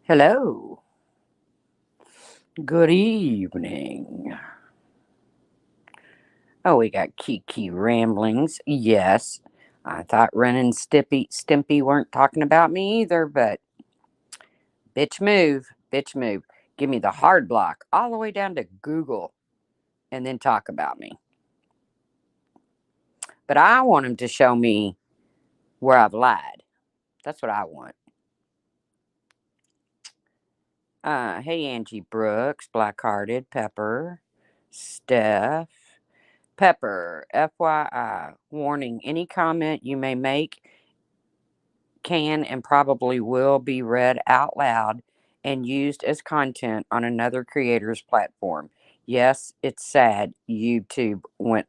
Hello. Good evening. Oh, we got Kiki ramblings. Yes. I thought Ren and Stimpy weren't talking about me either, but bitch move. Bitch move. Give me the hard block all the way down to Google and then talk about me. But I want him to show me where I've lied. That's what I want. Hey, Angie Brooks, Blackhearted, Pepper, Steph. Pepper, FYI, warning, any comment you may make can and probably will be read out loud and used as content on another creator's platform. Yes, it's sad YouTube went.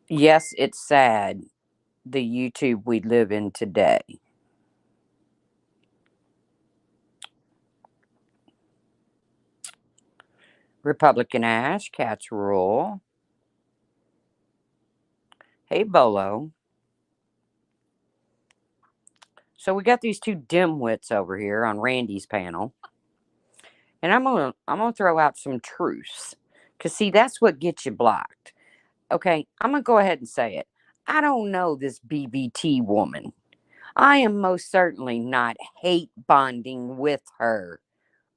Yes, it's sad the YouTube we live in today. Republican Ash, Cats Rule. Hey, Bolo. So we got these two dimwits over here on Randy's panel. And I'm gonna throw out some truths. Cause see, that's what gets you blocked. Okay, I'm gonna go ahead and say it. I don't know this BBT woman. I am most certainly not hate bonding with her,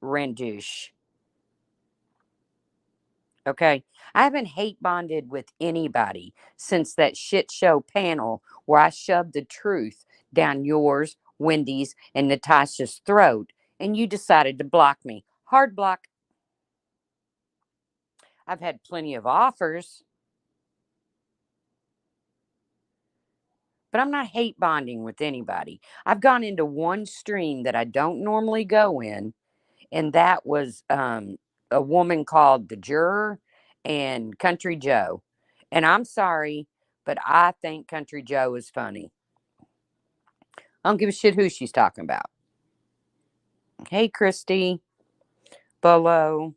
Rendish. Okay, I haven't hate bonded with anybody since that shit show panel where I shoved the truth down yours, Wendy's, and Natasha's throat, and you decided to block me. Hard block. I've had plenty of offers, but I'm not hate bonding with anybody. I've gone into one stream that I don't normally go in, and that was a woman called The Juror and Country Joe. And I'm sorry, but I think Country Joe is funny. I don't give a shit who she's talking about. Hey, Christy, Bolo,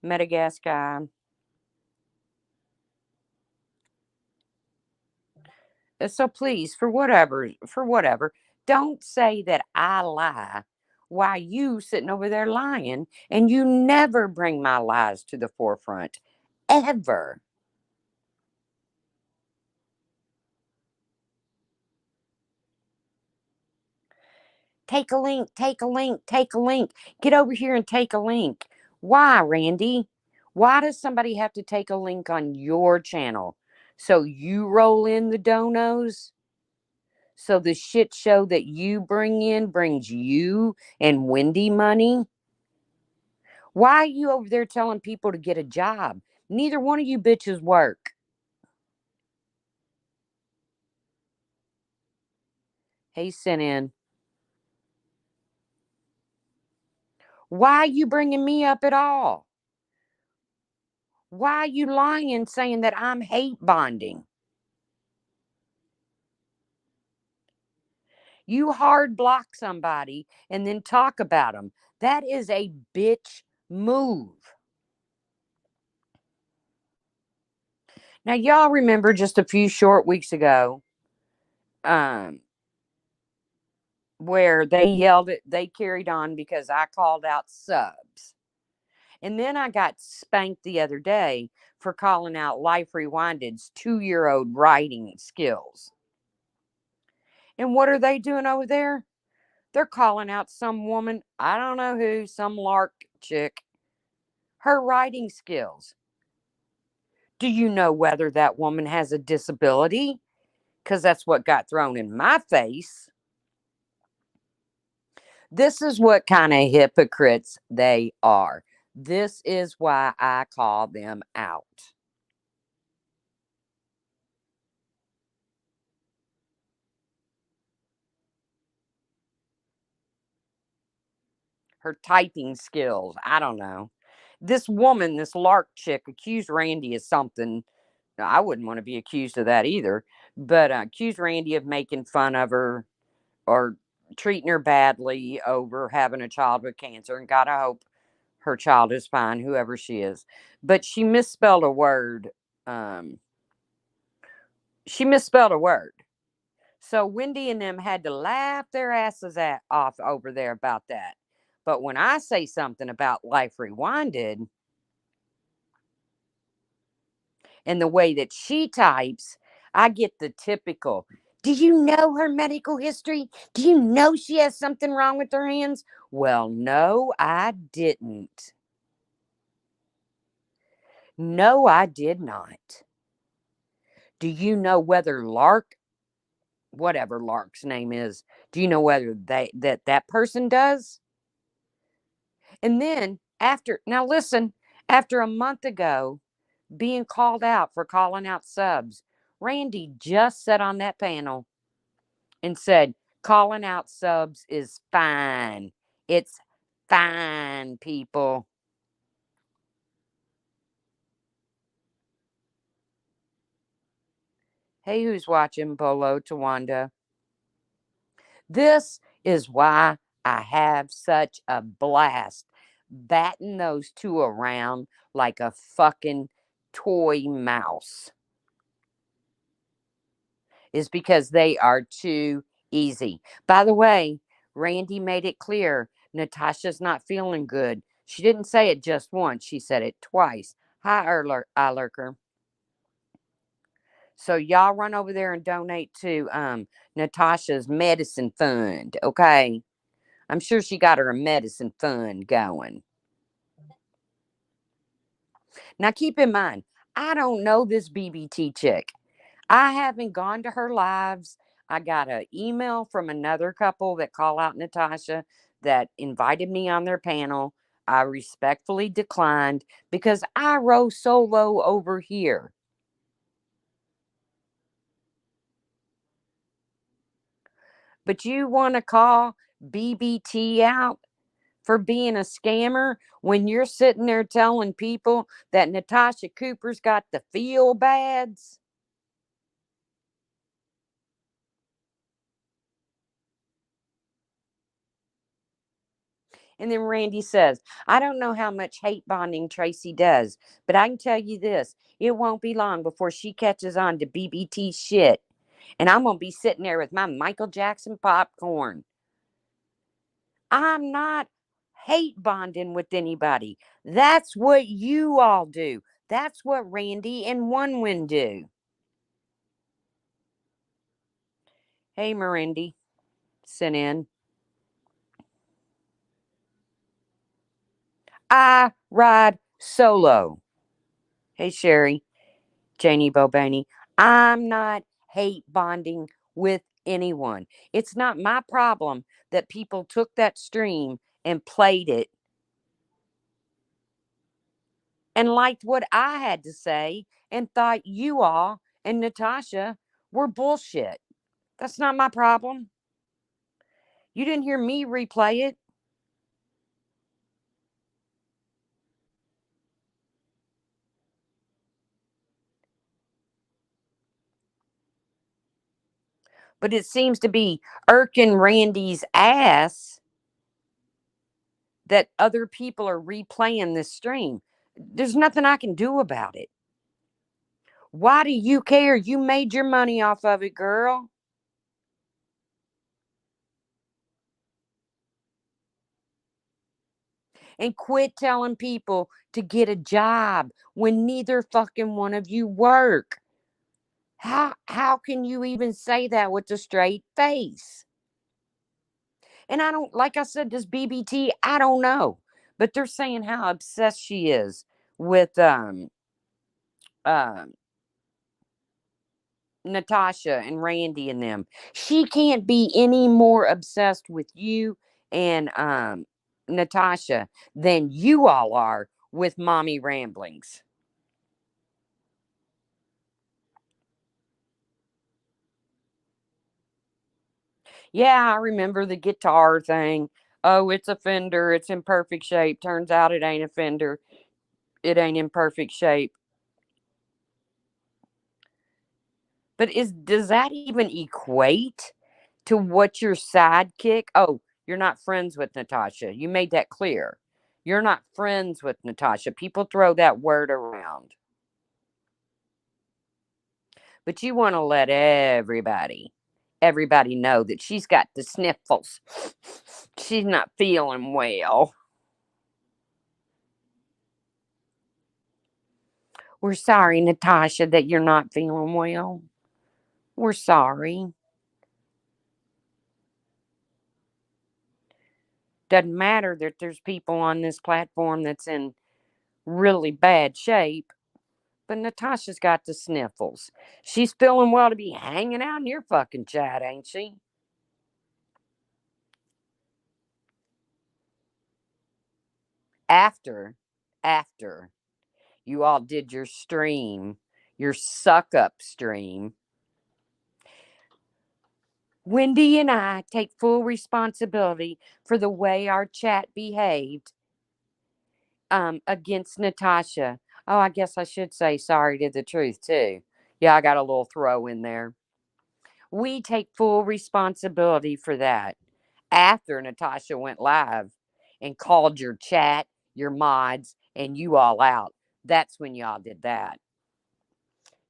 Madagascar. So please, for whatever, don't say that I lie while you sitting over there lying, and you never bring my lies to the forefront, ever. Take a link, take a link, take a link. Get over here and take a link. Why, Randy? Why does somebody have to take a link on your channel? So you roll in the donos? So the shit show that you bring in brings you and Wendy money? Why are you over there telling people to get a job? Neither one of you bitches work. Hey, sent in. Why are you bringing me up at all? Why are you lying saying that I'm hate bonding? You hard block somebody and then talk about them. That is a bitch move. Now, y'all remember just a few short weeks ago, um, where they yelled it, they carried on because I called out subs. And then I got spanked the other day for calling out Life Rewinded's 2-year old writing skills. And what are they doing over there? They're calling out some woman, I don't know who, some lark chick, her writing skills. Do you know whether that woman has a disability? Because that's what got thrown in my face. This is what kind of hypocrites they are. This is why I call them out. Her typing skills, I don't know. This woman, this lark chick, accused Randy of something. I wouldn't want to be accused of that either, but accused Randy of making fun of her or treating her badly over having a child with cancer. And God, I hope her child is fine, whoever she is. But she misspelled a word. Um, she misspelled a word. So Wendy and them had to laugh their asses off over there about that. But when I say something about Life Rewinded and the way that she types, I get the typical, do you know her medical history? Do you know she has something wrong with her hands? Well, no, I didn't. No, I did not. Do you know whether Lark, whatever Lark's name is, do you know whether that person does? And then now listen, after a month ago being called out for calling out subs, Randy just sat on that panel and said, calling out subs is fine. It's fine, people. Hey, who's watching Bolo Tawanda? This is why I have such a blast batting those two around like a fucking toy mouse. Is because they are too easy. By the way, Randy made it clear Natasha's not feeling good. She didn't say it just once, she said it twice. Hi, Lurker. So y'all run over there and donate to Natasha's medicine fund, okay? I'm sure she got her a medicine fund going. Now keep in mind, I don't know this BBT chick. I haven't gone to her lives. I got an email from another couple that call out Natasha that invited me on their panel. I respectfully declined because I row solo over here. But you want to call BBT out for being a scammer when you're sitting there telling people that Natasha Cooper's got the feel bads? And then Randy says, I don't know how much hate bonding Tracy does, but I can tell you this, it won't be long before she catches on to BBT shit. And I'm going to be sitting there with my Michael Jackson popcorn. I'm not hate bonding with anybody. That's what you all do. That's what Randy and Onewen do. Hey, Mirindy, sent in. I ride solo. Hey, Sherry. Janie Bobaney, I'm not hate bonding with anyone. It's not my problem that people took that stream and played it and liked what I had to say and thought you all and Natasha were bullshit. That's not my problem. You didn't hear me replay it. But it seems to be irking Randy's ass that other people are replaying this stream. There's nothing I can do about it. Why do you care? You made your money off of it, girl. And quit telling people to get a job when neither fucking one of you work. How can you even say that with a straight face? And I don't, like I said, this BBT, I don't know. But they're saying how obsessed she is with um Natasha and Randy and them. She can't be any more obsessed with you and Natasha than you all are with mommy ramblings. Yeah, I remember the guitar thing. Oh, it's a Fender. It's in perfect shape. Turns out it ain't a Fender. It ain't in perfect shape. But is does that even equate to what your sidekick? Oh, you're not friends with Natasha. You made that clear. You're not friends with Natasha. People throw that word around. But you want to let everybody, everybody know that she's got the sniffles. She's not feeling well. We're sorry, Natasha, that you're not feeling well. We're sorry. Doesn't matter that there's people on this platform that's in really bad shape, but Natasha's got the sniffles. She's feeling well to be hanging out in your fucking chat, ain't she? After, after you all did your stream, your suck up stream, Wendy and I take full responsibility for the way our chat behaved against Natasha. Oh, I guess I should say sorry to the truth too. Yeah, I got a little throw in there. We take full responsibility for that. After Natasha went live and called your chat, your mods, and you all out, that's when y'all did that.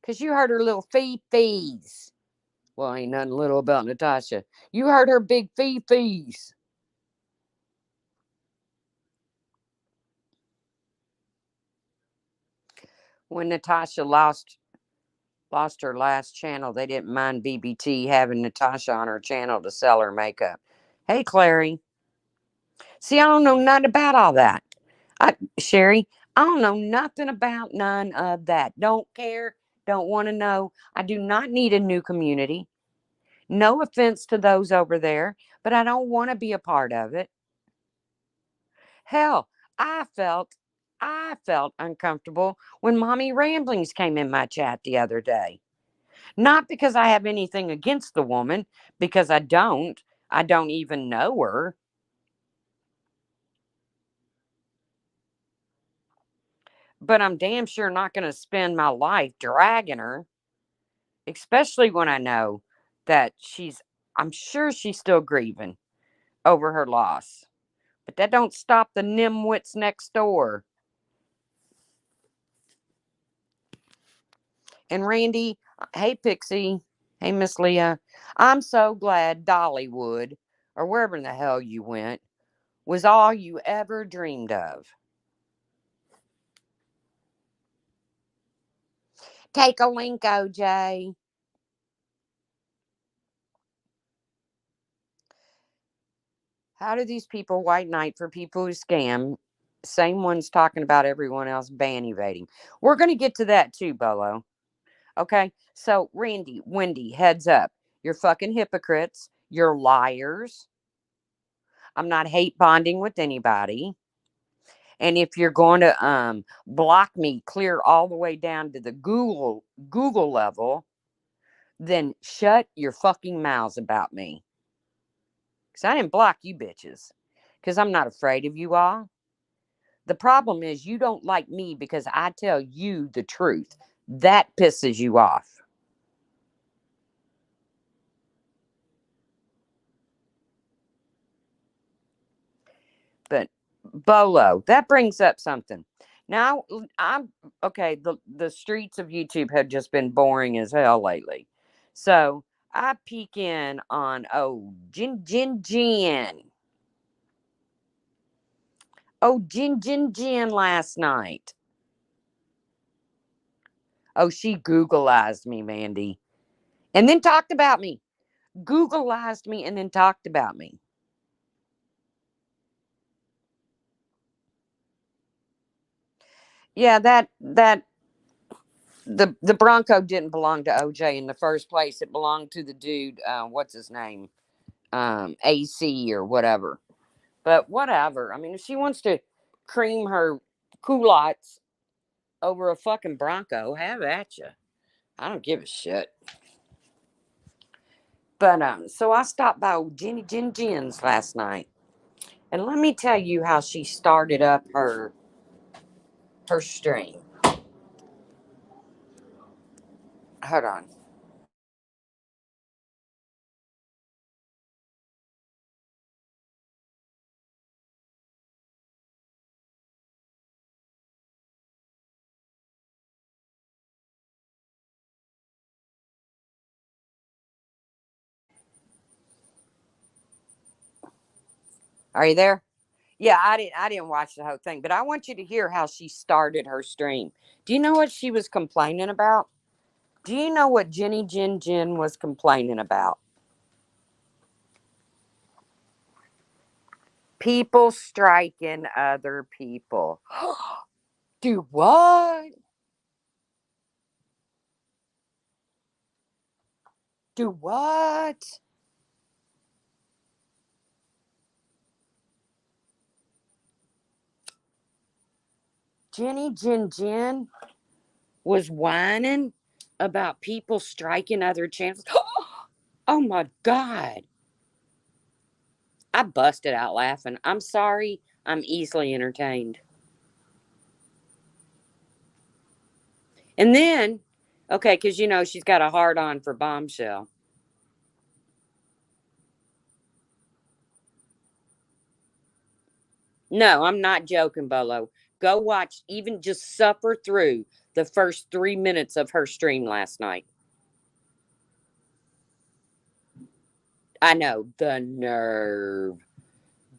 Because you heard her little fee-fees. Well, ain't nothing little about Natasha. You heard her big fee-fees. When Natasha lost her last channel, they didn't mind BBT having Natasha on her channel to sell her makeup. Hey, Clary. See, I don't know nothing about all that. Sherry, I don't know nothing about none of that. Don't care. Don't want to know. I do not need a new community. No offense to those over there, but I don't want to be a part of it. Hell, I felt I felt uncomfortable when Mommy Ramblings came in my chat the other day. Not because I have anything against the woman, because I don't. I don't even know her. But I'm damn sure not going to spend my life dragging her, especially when I know that I'm sure she's still grieving over her loss. But that don't stop the nimwits next door. And Randy, hey Pixie, hey Miss Leah, I'm so glad Dollywood, or wherever in the hell you went, was all you ever dreamed of. Take a link, OJ. How do these people white knight for people who scam? Same ones talking about everyone else ban evading. We're going to get to that too, Bolo. Okay. So, Randy, Wendy, heads up. You're fucking hypocrites. You're liars. I'm not hate bonding with anybody. And if you're going to block me clear all the way down to the Google level, then shut your fucking mouths about me. Because I didn't block you bitches. Because I'm not afraid of you all. The problem is you don't like me because I tell you the truth. That pisses you off. But Bolo, that brings up something. Now I'm okay. The streets of YouTube have just been boring as hell lately, so I peek in on Jin. Jin last night. Oh, she Googleized me, Mandy, and then talked about me. Googleized me and then talked about me. Yeah, that the Bronco didn't belong to OJ in the first place. It belonged to the dude. What's his name? AC or whatever. But whatever. I mean, if she wants to cream her culottes over a fucking Bronco, have at you. I don't give a shit. But so I stopped by old Jen's last night, and let me tell you how she started up her stream. Hold on. Are you there? Yeah, I didn't watch the whole thing, but I want you to hear how she started her stream. Do you know what she was complaining about? Do you know what Jenny Jen Jen was complaining about? People striking other people. Do what? Do what? Jenny Jen Jen was whining about people striking other channels. Oh my God. I busted out laughing. I'm sorry. I'm easily entertained. And then, okay, because you know she's got a hard on for Bombshell. No, I'm not joking, Bolo. Go watch, even just suffer through the first 3 minutes of her stream last night. I know, the nerve,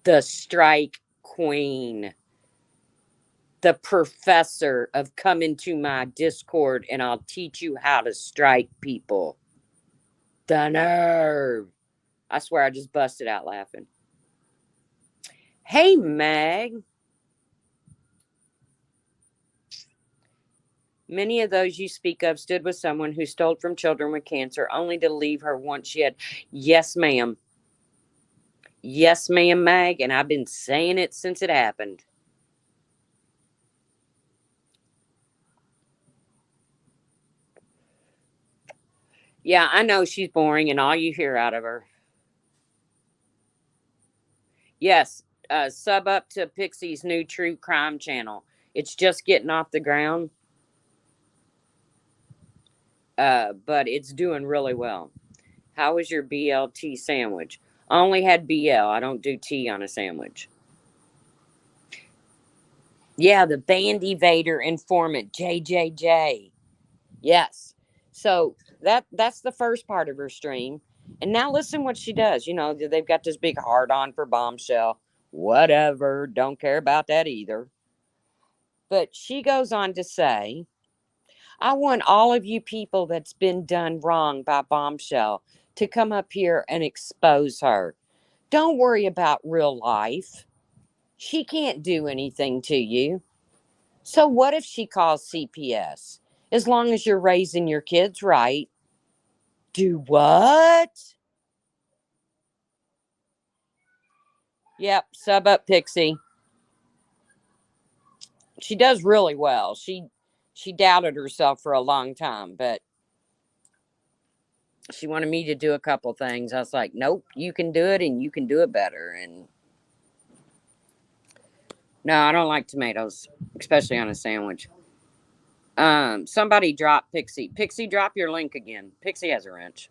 the strike queen, the professor of come into my Discord and I'll teach you how to strike people. The nerve. I swear I just busted out laughing. Hey, Meg. Many of those you speak of stood with someone who stole from children with cancer only to leave her once she had. Yes, ma'am. Yes, ma'am, Mag. And I've been saying it since it happened. Yeah, I know she's boring and all you hear out of her. Yes, sub up to Pixie's new true crime channel. It's just getting off the ground, but it's doing really well. How was your BLT sandwich? I only had BL. I don't do T on a sandwich. Yeah, the band evader informant, JJJ. Yes. So that's the first part of her stream. And now listen what she does. You know, they've got this big hard on for Bombshell. Whatever. Don't care about that either. But she goes on to say, I want all of you people that's been done wrong by Bombshell to come up here and expose her. Don't worry about real life. She can't do anything to you. So what if she calls CPS? As long as you're raising your kids right. Do what? Yep, sub up Pixie. She does really well. She doubted herself for a long time, but she wanted me to do a couple things. I was like, nope, you can do it and you can do it better. And no, I don't like tomatoes, especially on a sandwich. Somebody drop Pixie. Pixie, drop your link again. Pixie has a wrench.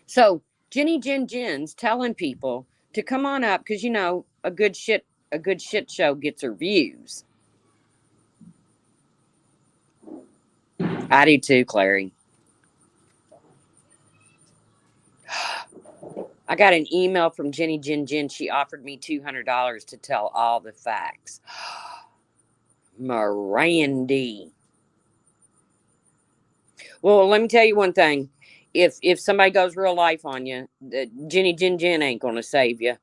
So Jenny Jen Jen's telling people to come on up because you know a good shit show gets her views. I do too, Clary. I got an email from Jenny Jen Jen. She offered me $200 to tell all the facts. Mirandy. Well, let me tell you one thing. If somebody goes real life on you, Jenny Jen Jen ain't gonna save you.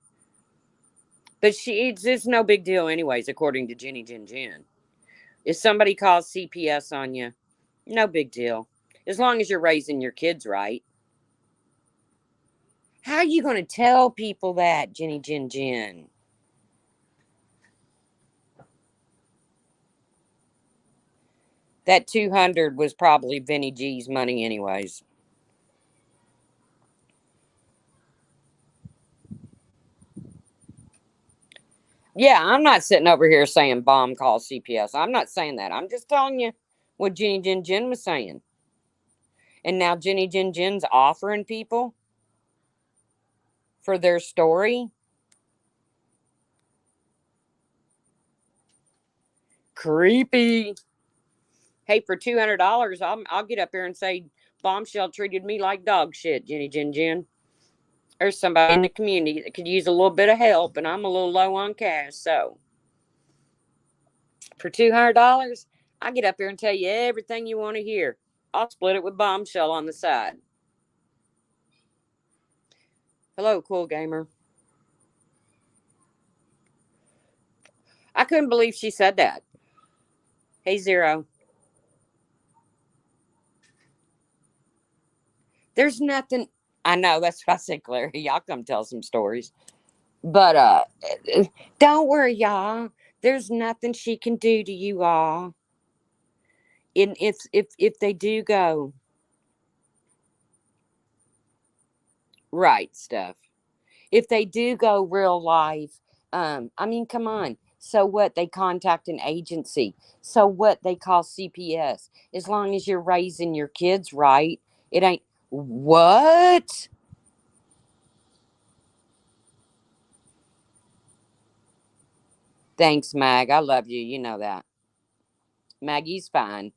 But it's no big deal anyways, according to Jenny Jen Jen. If somebody calls CPS on you, no big deal. As long as you're raising your kids right. How are you gonna tell people that, Jenny Jen Jen? That 200 was probably Vinny G's money anyways. Yeah, I'm not sitting over here saying bomb call CPS. I'm not saying that. I'm just telling you what Jenny Jen Jen was saying. And now Jenny Jen Jen's offering people for their story. Creepy. Hey, for $200, I'll get up here and say, Bombshell treated me like dog shit, Jenny Jen Jen. There's somebody in the community that could use a little bit of help, and I'm a little low on cash. So, for $200, I get up here and tell you everything you want to hear. I'll split it with Bombshell on the side. Hello, cool gamer. I couldn't believe she said that. Hey, Zero. There's nothing. I know, that's what I said, Claire. Y'all come tell some stories. But don't worry, y'all. There's nothing she can do to you all. And if they do go right stuff, if they do go real life, I mean, come on. So what? They contact an agency. So what? They call CPS. As long as you're raising your kids right, it ain't what. Thanks, Mag. I love you. You know that. Maggie's fine.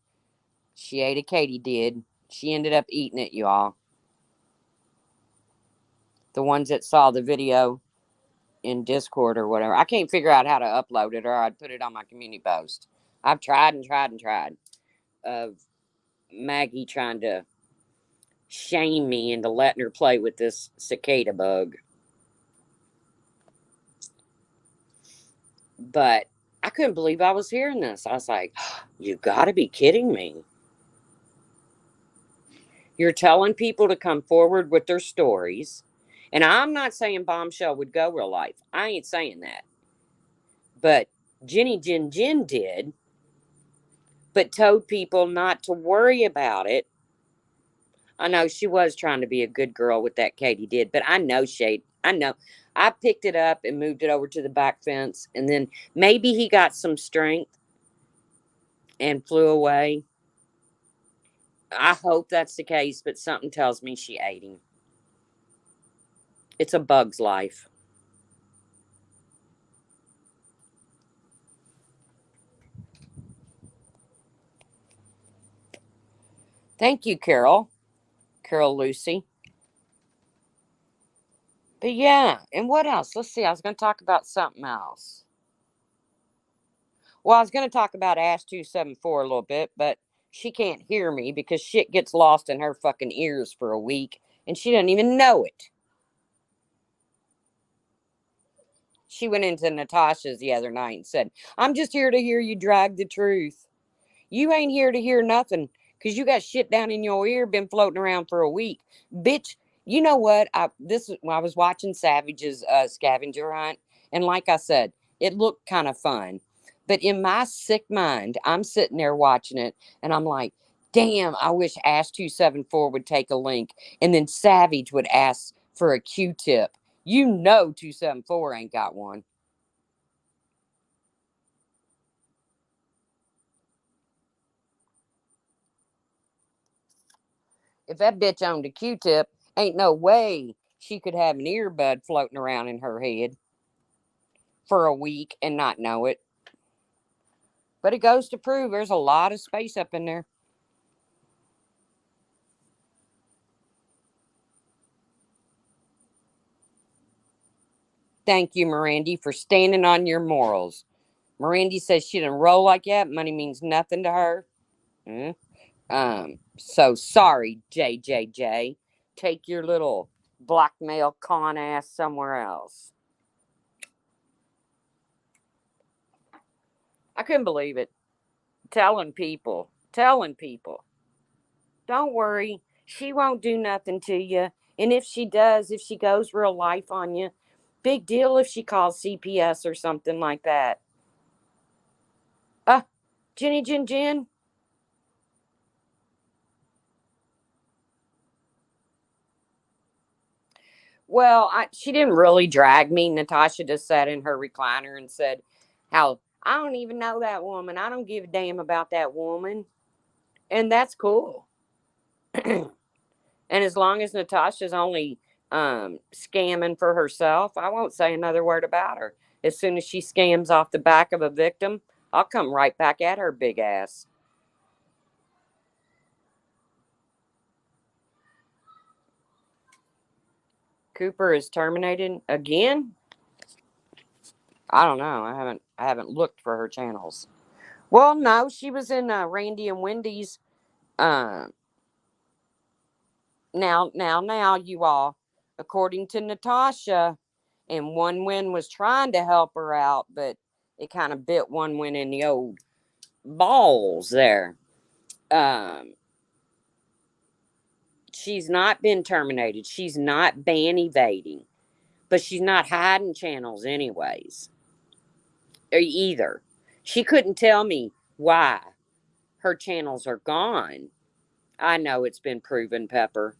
She ate a katydid. She ended up eating it, y'all. The ones that saw the video in Discord or whatever. I can't figure out how to upload it or I'd put it on my community post. I've tried and tried and tried. Of Maggie trying to shame me into letting her play with this cicada bug. But I couldn't believe I was hearing this. I was like, you gotta be kidding me. You're telling people to come forward with their stories. And I'm not saying Bombshell would go real life. I ain't saying that. But Jenny Jen Jen did, but told people not to worry about it. I know she was trying to be a good girl with that Katie did, but I know Shade. I know. I picked it up and moved it over to the back fence, and then maybe he got some strength and flew away. I hope that's the case, but something tells me she ate him. It's a bug's life. Thank you, Carol. Carol Lucy. But yeah, and what else? Let's see. I was going to talk about something else. Well, I was going to talk about Ash 274 a little bit, but she can't hear me because shit gets lost in her fucking ears for a week and she doesn't even know it. She went into Natasha's the other night and said, I'm just here to hear you drag the truth. You ain't here to hear nothing because you got shit down in your ear, been floating around for a week. Bitch, you know what? I was watching Savage's scavenger hunt, and like I said, it looked kind of fun. But in my sick mind, I'm sitting there watching it, and I'm like, damn, I wish Ash 274 would take a link, and then Savage would ask for a Q-tip. You know 274 ain't got one. If that bitch owned a Q-tip, ain't no way she could have an earbud floating around in her head for a week and not know it. But it goes to prove there's a lot of space up in there. Thank you, Mirandy, for standing on your morals. Mirandy says she didn't roll like that. Money means nothing to her. So sorry, JJJ. Take your little blackmail con ass somewhere else. I couldn't believe it. Telling people. Don't worry. She won't do nothing to you. And if she does, if she goes real life on you, big deal if she calls CPS or something like that. Jenny Jen Jen. Well, she didn't really drag me. Natasha just sat in her recliner and said, how I don't even know that woman. I don't give a damn about that woman. And that's cool. And as long as Natasha's only scamming for herself, I won't say another word about her. As soon as she scams off the back of a victim, I'll come right back at her big ass. Cooper is terminated again. I don't know. I haven't looked for her channels. Well, no, she was in Randy and Wendy's. Uh, now, you all. According to Natasha, and Onewen was trying to help her out, but it kind of bit Onewen in the old balls there. Um, she's not been terminated. She's not ban evading, but she's not hiding channels anyways, either. She couldn't tell me why her channels are gone. I know it's been proven, Pepper.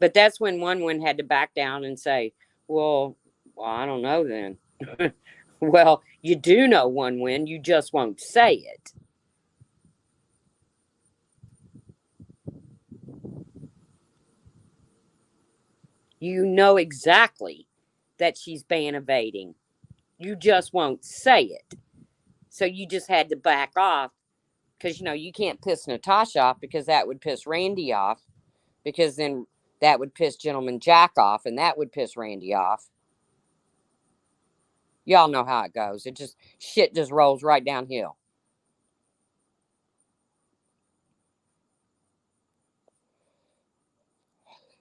But that's when one had to back down and say, well, I don't know then. Well, you do know One, you just won't say it. You know exactly that she's ban evading. You just won't say it. So you just had to back off because, you can't piss Natasha off because that would piss Randy off because then that would piss Gentleman Jack off and that would piss Randy off. Y'all know how it goes. Shit just rolls right downhill.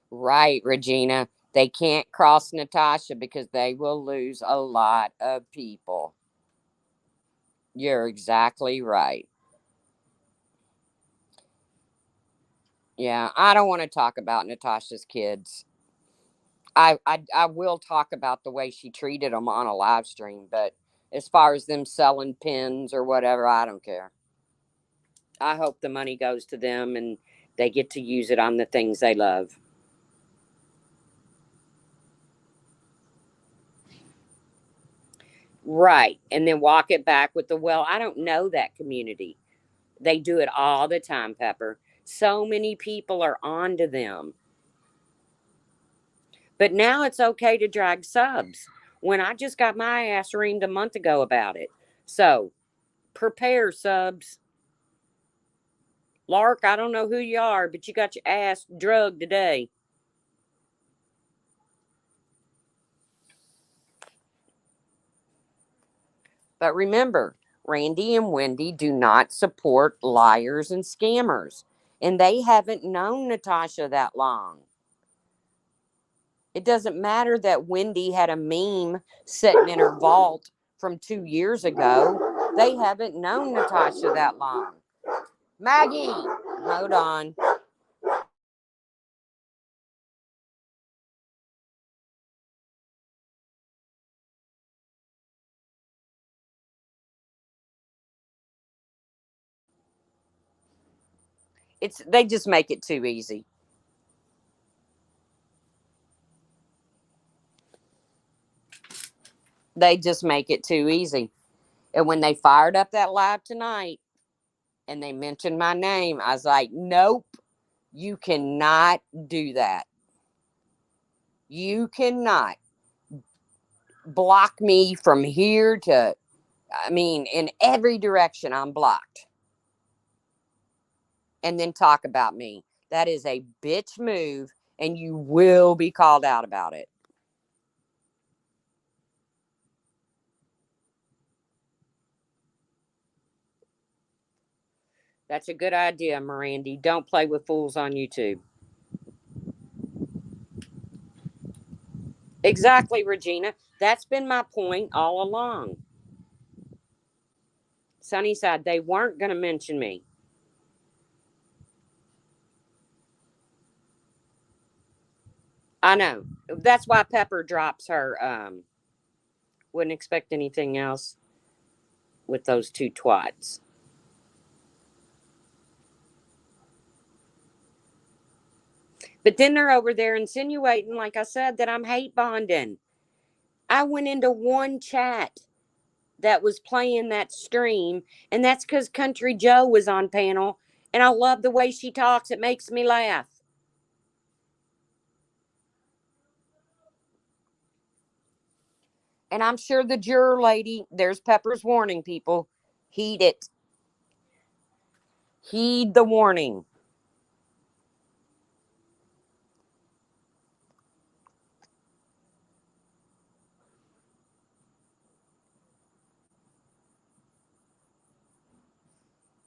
Right, Regina. They can't cross Natasha because they will lose a lot of people. You're exactly right. Yeah, I don't want to talk about Natasha's kids. I will talk about the way she treated them on a live stream, but as far as them selling pins or whatever, I don't care. I hope the money goes to them and they get to use it on the things they love. Right. And then walk it back with I don't know that community. They do it all the time, Pepper. So many people are onto them. But now it's okay to drag subs when I just got my ass reamed a month ago about it. So prepare, subs. Lark, I don't know who you are, but you got your ass drugged today. But remember, Randy and Wendy do not support liars and scammers. And they haven't known Natasha that long. It doesn't matter that Wendy had a meme sitting in her vault from 2 years ago. They haven't known Natasha that long. Maggie, hold on. They just make it too easy. They just make it too easy. And when they fired up that live tonight and they mentioned my name, I was like, nope, you cannot do that. You cannot block me from here to, in every direction, I'm blocked. And then talk about me. That is a bitch move, and you will be called out about it. That's a good idea, Mirandy. Don't play with fools on YouTube. Exactly, Regina. That's been my point all along. Sunnyside, they weren't going to mention me. I know. That's why Pepper drops her. Wouldn't expect anything else with those two twats. But then they're over there insinuating, like I said, that I'm hate bonding. I went into one chat that was playing that stream, and that's because Country Joe was on panel, and I love the way she talks. It makes me laugh. And I'm sure the juror lady, there's Pepper's warning, people. Heed it. Heed the warning.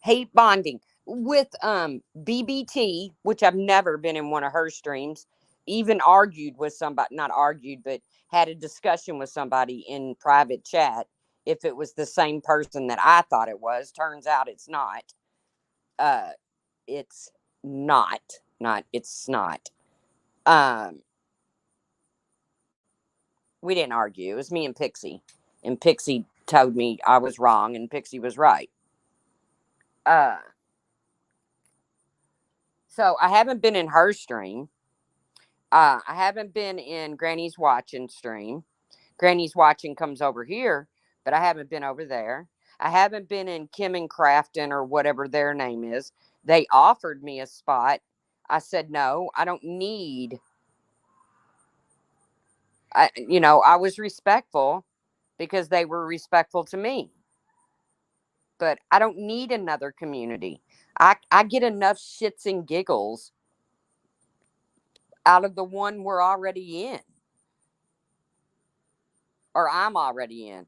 hate bonding with BBT, which I've never been in one of her streams, even argued with somebody, not argued, but had a discussion with somebody in private chat if it was the same person that I thought it was. Turns out it's not. Uh it's not it's not. Um we didn't argue. It was me and Pixie. And Pixie told me I was wrong and Pixie was right. Uh so I haven't been in her stream. I haven't been in Granny's watching stream. Granny's watching comes over here, but I haven't been over there. I haven't been in Kim and Crafton or whatever their name is. They offered me a spot. I said no. I don't need. I was respectful because they were respectful to me. But I don't need another community. I get enough shits and giggles out of the one we're already in, or I'm already in.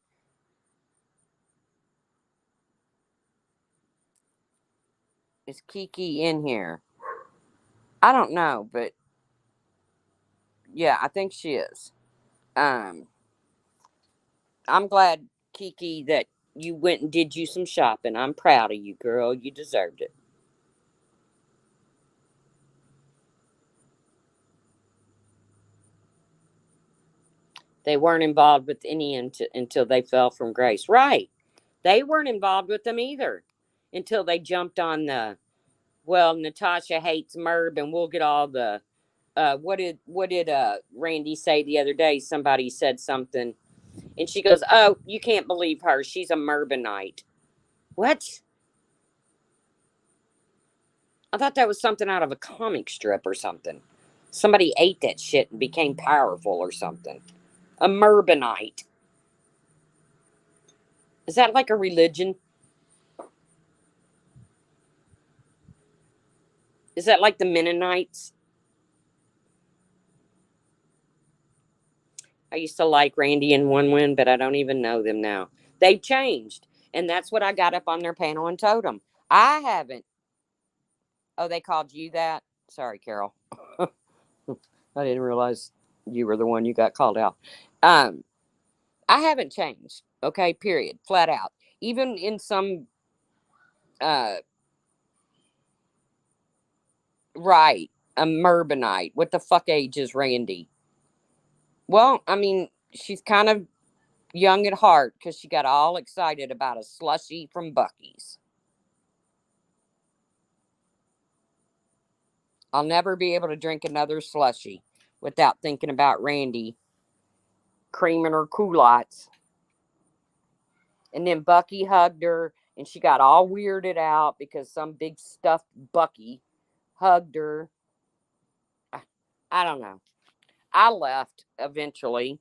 Is Kiki in here? I don't know, but yeah, I think she is. Um, I'm glad, Kiki, that you went and did you some shopping. I'm proud of you, girl. You deserved it. They weren't involved with any until they fell from grace. Right. They weren't involved with them either until they jumped on well, Natasha hates Merb and we'll get all the what did Randy say the other day? Somebody said something and she goes, "Oh, you can't believe her. She's a Merbinite." What? I thought that was something out of a comic strip or something. Somebody ate that shit and became powerful or something. A Merbinite. Is that like a religion? Is that like the Mennonites? I used to like Randy and Onewen, but I don't even know them now. They've changed. And that's what I got up on their panel and told them. I haven't. Oh, they called you that? Sorry, Carol. I didn't realize you were the one you got called out. Um, I haven't changed. Okay, period. Flat out. Even in some uh right, a Merbinite. What the fuck age is Randy? Well, I mean, she's kind of young at heart because she got all excited about a slushie from Bucky's. I'll never be able to drink another slushie without thinking about Randy creaming her culottes. And then Bucky hugged her and she got all weirded out because some big stuffed Bucky hugged her. I don't know. I left eventually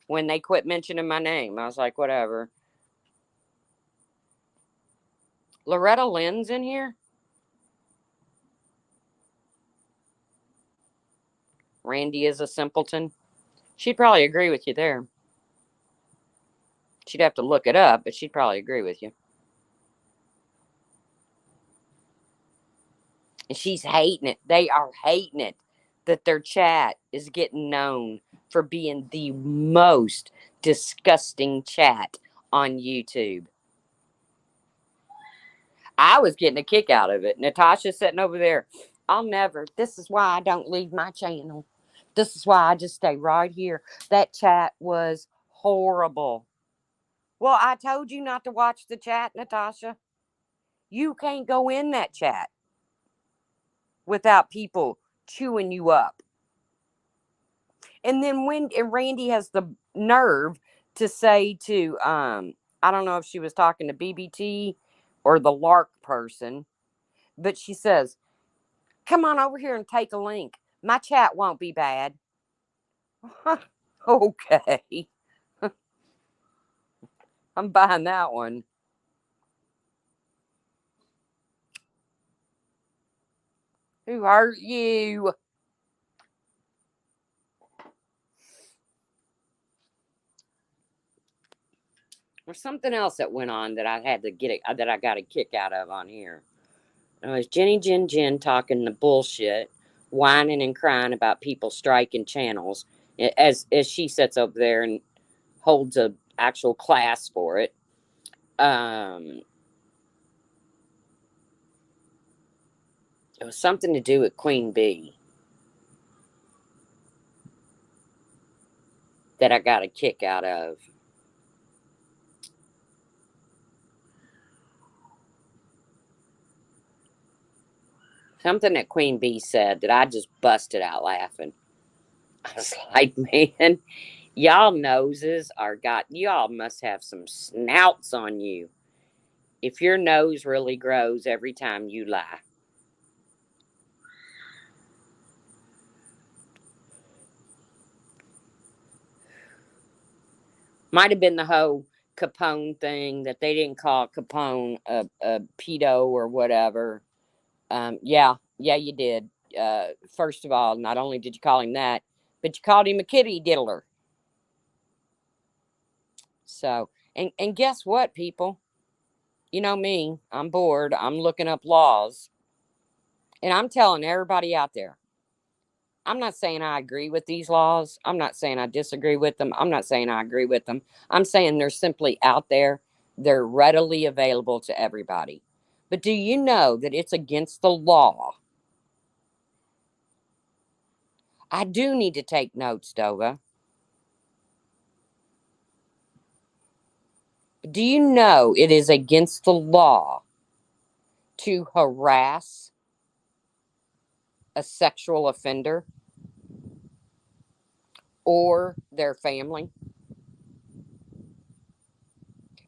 when they quit mentioning my name. I was like, whatever. Loretta Lynn's in here. Randy is a simpleton. She'd probably agree with you there. She'd have to look it up, but she'd probably agree with you. And she's hating it. They are hating it that their chat is getting known for being the most disgusting chat on YouTube. I was getting a kick out of it. Natasha's sitting over there. I'll never. This is why I don't leave my channel. This is why I just stay right here. That chat was horrible. Well, I told you not to watch the chat, Natasha. You can't go in that chat without people chewing you up. And then when Randy has the nerve to say to I don't know if she was talking to BBT or the Lark person, but she says, "Come on over here and take a link. My chat won't be bad." Okay. I'm buying that one. Who hurt you? There's something else that went on that I had to that I got a kick out of on here. It was Jenny Jen talking the bullshit, whining and crying about people striking channels as she sits over there and holds a actual class for it. Um, it was something to do with Queen Bee that I got a kick out of. Something that Queen Bee said that I just busted out laughing. I was like, man, y'all noses are got, y'all must have some snouts on you if your nose really grows every time you lie. Might have been the whole Capone thing that they didn't call Capone a pedo or whatever. Yeah, you did. First of all, not only did you call him that, but you called him a kitty diddler. So, and guess what, people? You know me, I'm bored. I'm looking up laws, and I'm telling everybody out there. I'm not saying I agree with these laws. I'm not saying I disagree with them. I'm not saying I agree with them. I'm saying they're simply out there. They're readily available to everybody. But do you know that it's against the law? I do need to take notes, Dova. Do you know it is against the law to harass a sexual offender or their family?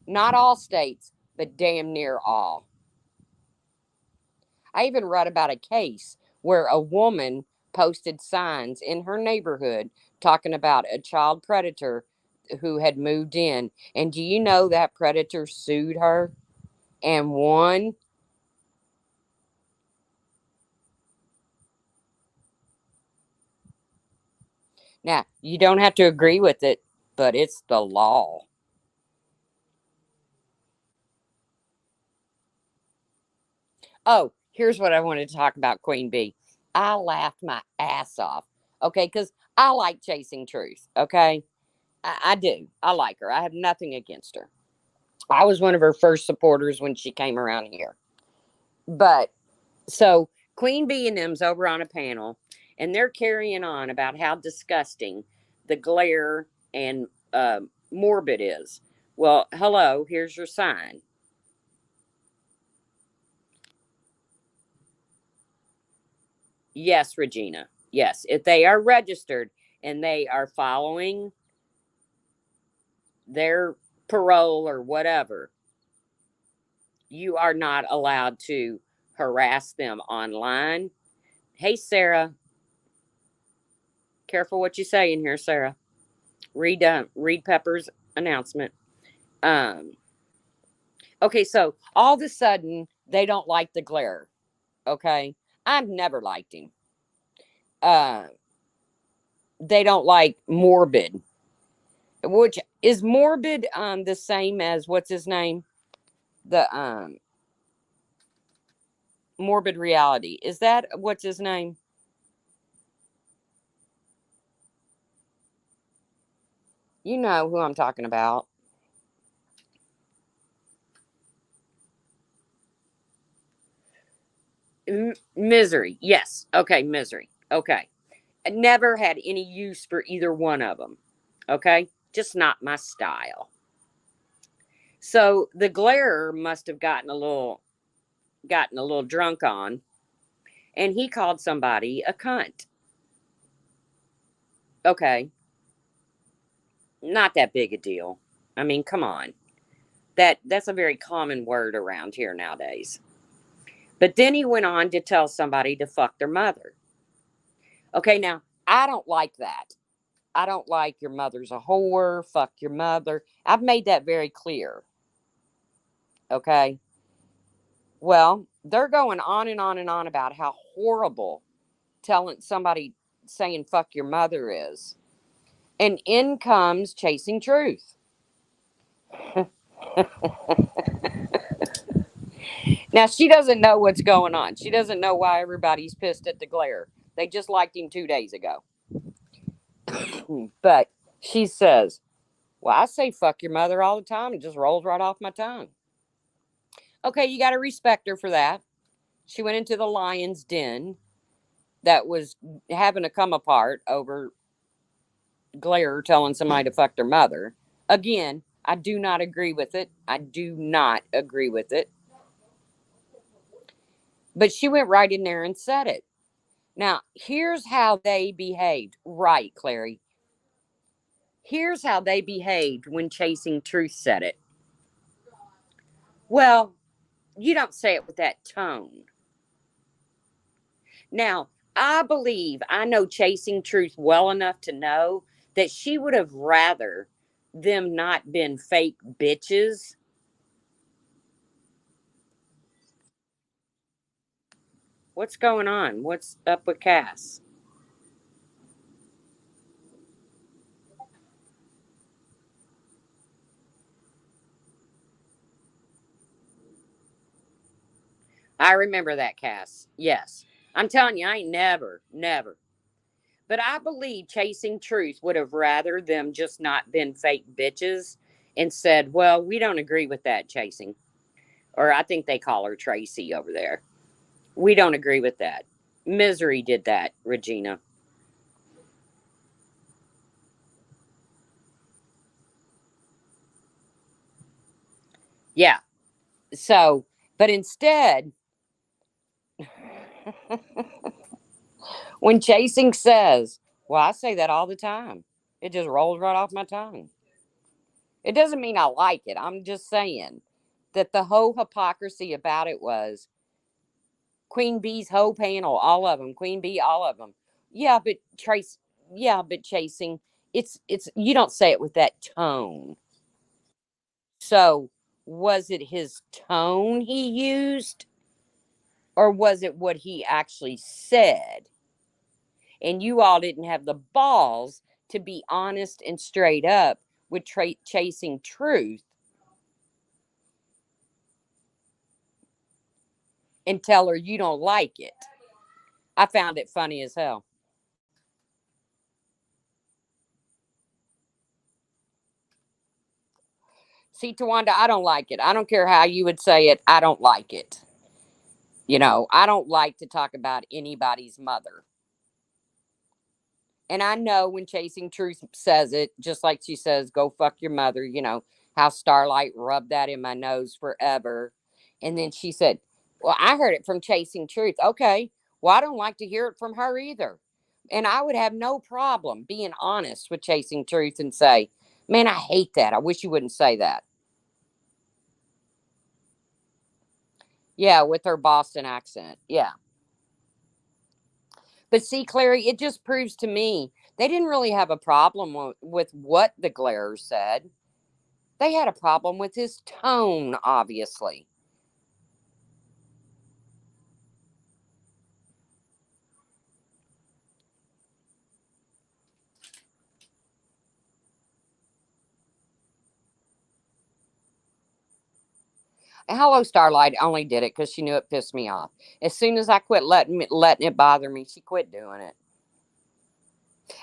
Not all states, but damn near all. I even read about a case where a woman posted signs in her neighborhood talking about a child predator who had moved in. And do you know that predator sued her and won? Now, you don't have to agree with it, but it's the law. Oh, here's what I wanted to talk about Queen Bee. I laughed my ass off. Okay, because I like chasing truth. Okay, I do. I like her. I have nothing against her. I was one of her first supporters when she came around here. But so Queen Bee and them's over on a panel, and they're carrying on about how disgusting the glare and morbid is. Well, hello, here's your sign. Yes, Regina. Yes, if they are registered and they are following their parole or whatever, you are not allowed to harass them online. Hey, Sarah, careful what you say in here, Sarah. Read Pepper's announcement. Um, okay, so all of a sudden they don't like the glare. Okay, I've never liked him. Uh, they don't like morbid, which is morbid. The same as what's his name? The morbid reality. Is that what's his name? You know who I'm talking about. Misery. Yes. Okay, misery. Okay. I never had any use for either one of them. Okay, just not my style. So the glare must have gotten a little drunk on, and he called somebody a cunt. Okay, not that big a deal. I mean, come on. That's a very common word around here nowadays. But then he went on to tell somebody to fuck their mother. Okay, now I don't like that. I don't like your mother's a whore, fuck your mother. I've made that very clear. Okay. Well, they're going on and on and on about how horrible telling somebody saying fuck your mother is. And in comes chasing truth. Now, she doesn't know what's going on. She doesn't know why everybody's pissed at the glare. They just liked him 2 days ago. But she says, well, I say fuck your mother all the time. It just rolls right off my tongue. Okay, you got to respect her for that. She went into the lion's den that was having to come apart over glare telling somebody to fuck their mother. Again, I do not agree with it. I do not agree with it. But she went right in there and said it. Now, here's how they behaved. Right, Clary. Here's how they behaved when Chasing Truth said it. Well, you don't say it with that tone. Now, I know Chasing Truth well enough to know that she would have rather them not been fake bitches. What's going on? What's up with Cass? I remember that, Cass. Yes. I'm telling you, I ain't never. But I believe Chasing Truth would have rather them just not been fake bitches and said, well, we don't agree with that, Chasing. Or I think they call her Tracy over there. We don't agree with that. Misery did that, Regina. Yeah. So, but instead, when Chasing says, well, I say that all the time, it just rolls right off my tongue. It doesn't mean I like it. I'm just saying that the whole hypocrisy about it was Queen Bee's whole panel, all of them, Queen Bee, all of them. Yeah, but Trace, yeah, but Chasing, it's you don't say it with that tone. So, was it his tone he used or was it what he actually said? And you all didn't have the balls to be honest and straight up with Chasing Truth and tell her you don't like it. I found it funny as hell. See, Tawanda, I don't like it. I don't care how you would say it. I don't like it. I don't like to talk about anybody's mother. And I know when Chasing Truth says it, just like she says, go fuck your mother, how Starlight rubbed that in my nose forever. And then she said, well, I heard it from Chasing Truth. Okay. Well, I don't like to hear it from her either. And I would have no problem being honest with Chasing Truth and say, man, I hate that. I wish you wouldn't say that. Yeah, with her Boston accent. Yeah. But see, Clary, it just proves to me they didn't really have a problem with what the Glarer said. They had a problem with his tone, obviously. Hello, Starlight only did it because she knew it pissed me off. As soon as I quit letting it bother me, she quit doing it.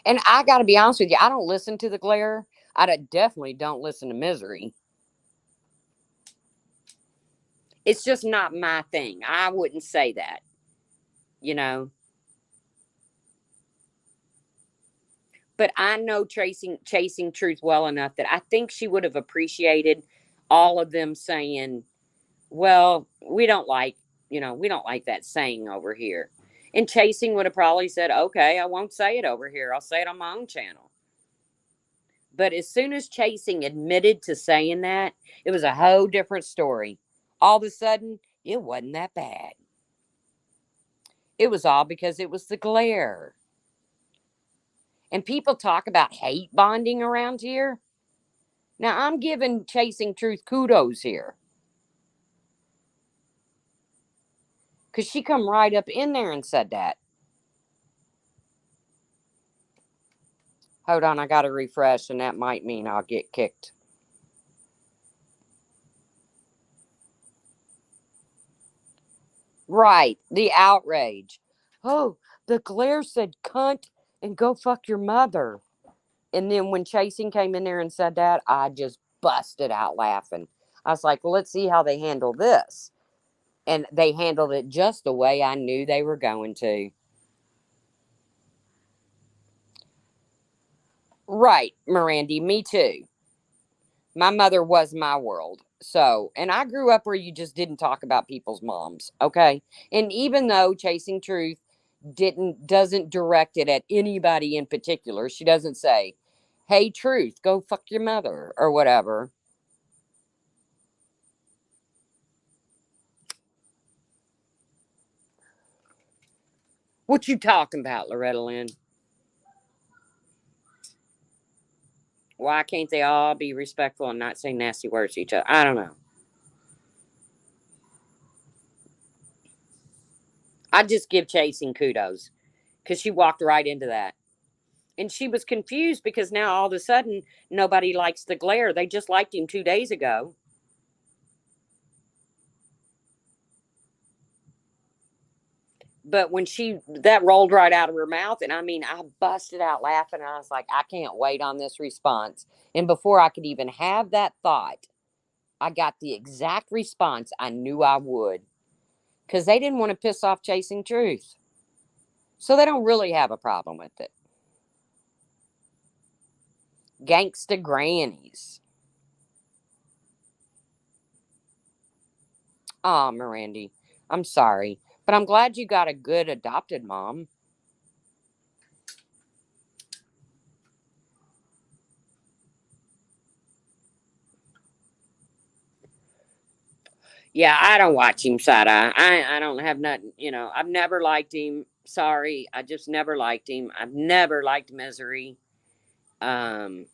And I got to be honest with you, I don't listen to the glare. Definitely don't listen to Misery. It's just not my thing. I wouldn't say that, you know. But I know Chasing Truth well enough that I think she would have appreciated all of them saying, well, we don't like that saying over here. And Chasing would have probably said, okay, I won't say it over here. I'll say it on my own channel. But as soon as Chasing admitted to saying that, it was a whole different story. All of a sudden, it wasn't that bad. It was all because it was the glare. And people talk about hate bonding around here. Now, I'm giving Chasing Truth kudos here because she come right up in there and said that. Hold on, I got to refresh, and that might mean I'll get kicked. Right. The outrage. Oh, the glare said cunt and go fuck your mother. And then when Chasing came in there and said that, I just busted out laughing. I was like, well, let's see how they handle this. And they handled it just the way I knew they were going to. Right, Mirandy, me too. My mother was my world. So, and I grew up where you just didn't talk about people's moms, okay? And even though Chasing Truth doesn't direct it at anybody in particular, she doesn't say, "Hey Truth, go fuck your mother" or whatever. What you talking about, Loretta Lynn? Why can't they all be respectful and not say nasty words to each other? I don't know. I just give Chasing kudos because she walked right into that. And she was confused because now all of a sudden nobody likes the glare. They just liked him 2 days ago. But when that rolled right out of her mouth, and I mean, I busted out laughing. And I was like, I can't wait on this response. And before I could even have that thought, I got the exact response I knew I would because they didn't want to piss off Chasing Truth. So they don't really have a problem with it. Gangsta grannies. Oh, Mirandy, I'm sorry, but I'm glad you got a good adopted mom. Yeah, I don't watch him side eye. I don't have nothing. I've never liked him. Sorry, I just never liked him. I've never liked Misery. Um,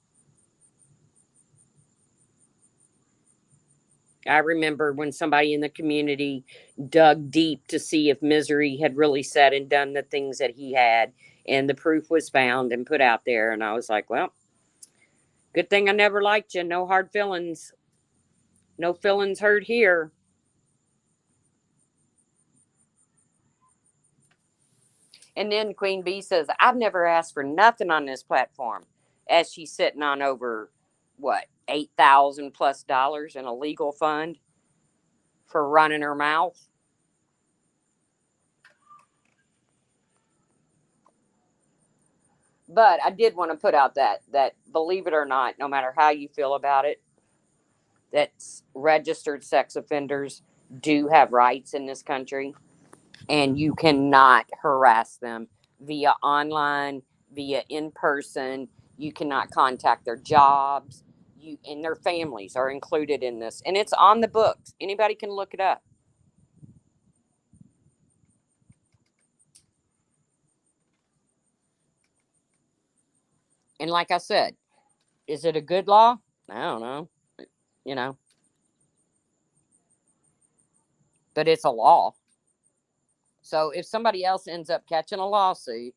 I remember when somebody in the community dug deep to see if Misery had really said and done the things that he had, and the proof was found and put out there. And I was like, well, good thing I never liked you. No hard feelings. No feelings hurt here. And then Queen Bee says, I've never asked for nothing on this platform. As she's sitting on over, what, 8,000 plus dollars in a legal fund for running her mouth. But I did want to put out that believe it or not, no matter how you feel about it, that registered sex offenders do have rights in this country, and you cannot harass them via online, via in person. You cannot contact their jobs. You and their families are included in this, and it's on the books. Anybody can look it up. And like I said, is it a good law? I don't know, you know, but it's a law. So if somebody else ends up catching a lawsuit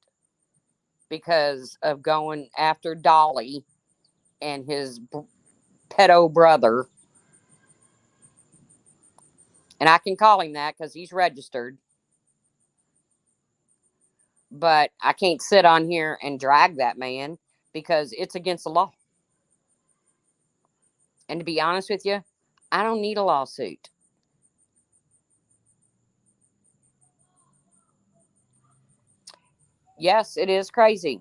because of going after Dolly and his pedo brother, and I can call him that because he's registered, but I can't sit on here and drag that man because it's against the law. And to be honest with you, I don't need a lawsuit. Yes, it is crazy.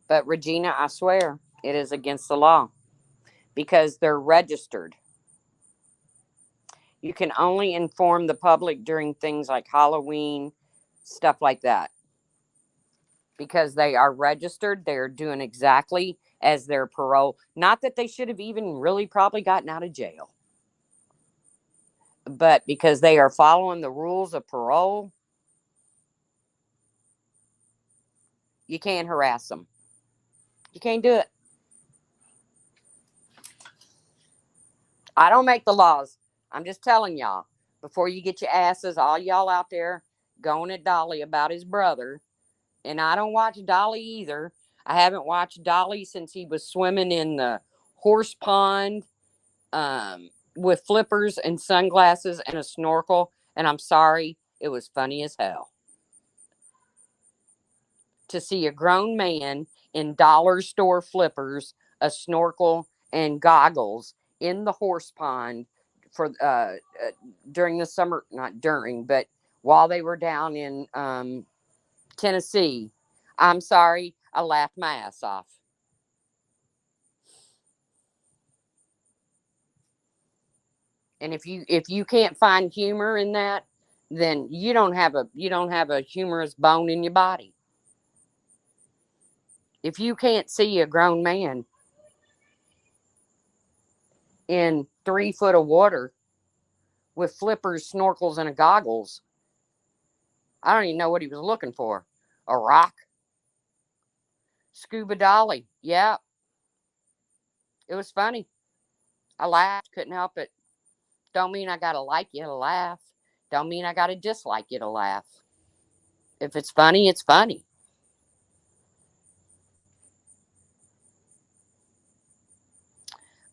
But Regina, I swear, it is against the law because they're registered. You can only inform the public during things like Halloween, stuff like that. Because they are registered, they're doing exactly as their parole. Not that they should have even really probably gotten out of jail, but because they are following the rules of parole, you can't harass them. You can't do it. I don't make the laws. I'm just telling y'all before you get your asses, all y'all out there going at Dolly about his brother. And I don't watch Dolly either. I haven't watched Dolly since he was swimming in the horse pond with flippers and sunglasses and a snorkel And I'm sorry, it was funny as hell to see a grown man in dollar store flippers, a snorkel, and goggles in the horse pond for during the summer, not during, but while they were down in Tennessee. I'm sorry, I laughed my ass off. And if you can't find humor in that, then you don't have a humorous bone in your body. If you can't see a grown man in 3 foot of water with flippers, snorkels, and a goggles, I don't even know what he was looking for. A rock? Scuba dolly. Yeah, it was funny. I laughed, couldn't help it. Don't mean I gotta like you to laugh. Don't mean I gotta dislike you to laugh. If it's funny, it's funny.